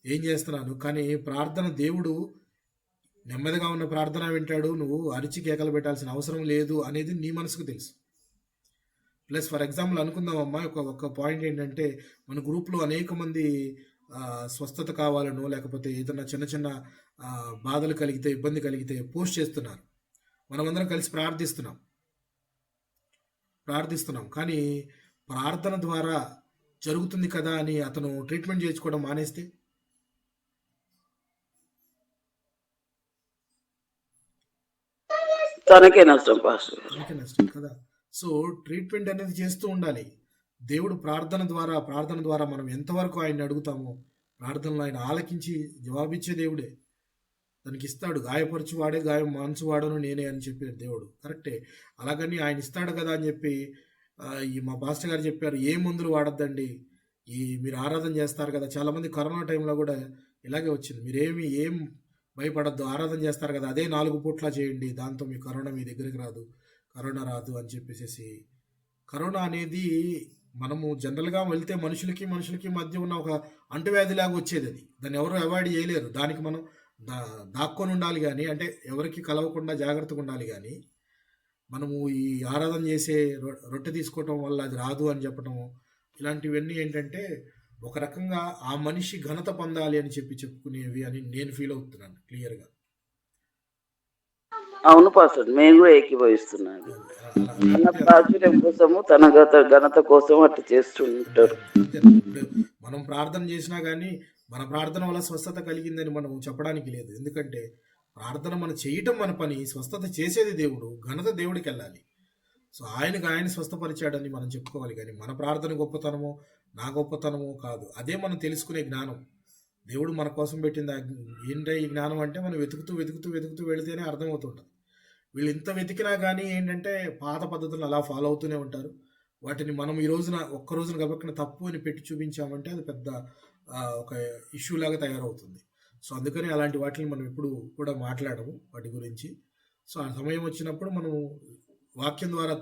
ఏం చేస్తున్నాను, కానీ ప్రార్థన దేవుడు నెమ్మదిగా ఉన్న ప్రార్థన వింటాడు, నువ్వు అరిచి కేకలు పెట్టాల్సిన అవసరం లేదు అనేది నీ మనసుకు తెలుసు. ప్లస్ ఫర్ ఎగ్జాంపుల్ అనుకుందామమ్మా, ఒక పాయింట్ ఏంటంటే, మన గ్రూప్లో అనేక మంది స్వస్థత కావాలనో లేకపోతే ఏదైనా చిన్న బాధలు కలిగితే, ఇబ్బంది కలిగితే పోస్ట్ చేస్తున్నారు. మనమందరం కలిసి ప్రార్థిస్తున్నాం. కానీ ప్రార్థన ద్వారా జరుగుతుంది కదా అని అతను ట్రీట్మెంట్ చేయించుకోవడం మానేస్తే, తనకే నష్టం కదా. సో ట్రీట్మెంట్ అనేది చేస్తూ ఉండాలి. దేవుడు ప్రార్థన ద్వారా మనం ఎంతవరకు ఆయన్ని అడుగుతామో, ప్రార్థనలో ఆయన ఆలకించి జవాబిచ్చే దేవుడే, దానికి ఇస్తాడు. గాయపరచు వాడే మాంసు వాడను నేనే అని చెప్పారు దేవుడు, కరెక్టే. అలాగని ఆయన ఇస్తాడు కదా అని చెప్పి మా పాస్టర్ గారు చెప్పారు, ఏ మందులు వాడద్దండి, మీరు ఆరాధన చేస్తారు కదా. చాలామంది కరోనా టైంలో కూడా ఇలాగే వచ్చింది, ఏం భయపడద్దు, ఆరాధన చేస్తారు కదా, అదే 4 పూట్లా చేయండి, దాంతో మీ కరోనా మీ దగ్గరికి రాదు, కరోనా రాదు అని చెప్పేసి. కరోనా అనేది మనము జనరల్గా వెళ్తే మనుషులకి మధ్య ఉన్న ఒక అంటువ్యాధిలాగా వచ్చేది. అది దాన్ని ఎవరు అవాయిడ్ చేయలేరు. దానికి మనం దాక్కొని ఉండాలి. కానీ అంటే ఎవరికి కలవకుండా జాగ్రత్తగా ఉండాలి. కానీ మనము ఈ ఆరాధన చేసే రొట్టె తీసుకోవటం వల్ల అది రాదు అని చెప్పటము, ఇలాంటివన్నీ ఏంటంటే ఒక రకంగా ఆ మనిషి ఘనత పొందాలి అని చెప్పుకునేవి అని నేను ఫీల్ అవుతున్నాను క్లియర్గా. అవును పాస్టర్, మేము కూడా ఏకీభవిస్తున్నాను. తన ప్రాచుర్యం కోసము, తన ఘనత కోసం అట్లా చేస్తుంటారు. మనం ప్రార్థన చేసినా కానీ మన ప్రార్థన వల్ల స్వస్థత కలిగిందని మనం చెప్పడానికి లేదు. ఎందుకంటే ప్రార్థన మనం చేయటం మన పని, స్వస్థత చేసేది దేవుడు, ఘనత దేవుడికి వెళ్ళాలి. సో ఆయన స్వస్థపరిచాడని మనం చెప్పుకోవాలి. కానీ మన ప్రార్థన గొప్పతనమో నా గొప్పతనమో కాదు. అదే మనం తెలుసుకునే జ్ఞానం. దేవుడు మన కోసం పెట్టింది ఏంటంటే ఈ జ్ఞానం అంటే మనం వెతుకుతూ వెళ్తేనే అర్థమవుతుంటుంది. వీళ్ళు ఎంత వెతికినా కానీ ఏంటంటే పాత పద్ధతులు అలా ఫాలో అవుతూనే ఉంటారు. వాటిని మనం ఈ రోజున ఒక్క రోజున గబక్కన తప్పు అని పెట్టి చూపించామంటే అది పెద్ద ఒక ఇష్యూ లాగా తయారవుతుంది. సో అందుకని అలాంటి వాటిని మనం ఎప్పుడు కూడా మాట్లాడము వాటి గురించి. సో ఆ సమయం వచ్చినప్పుడు మనం వాక్యం ద్వారా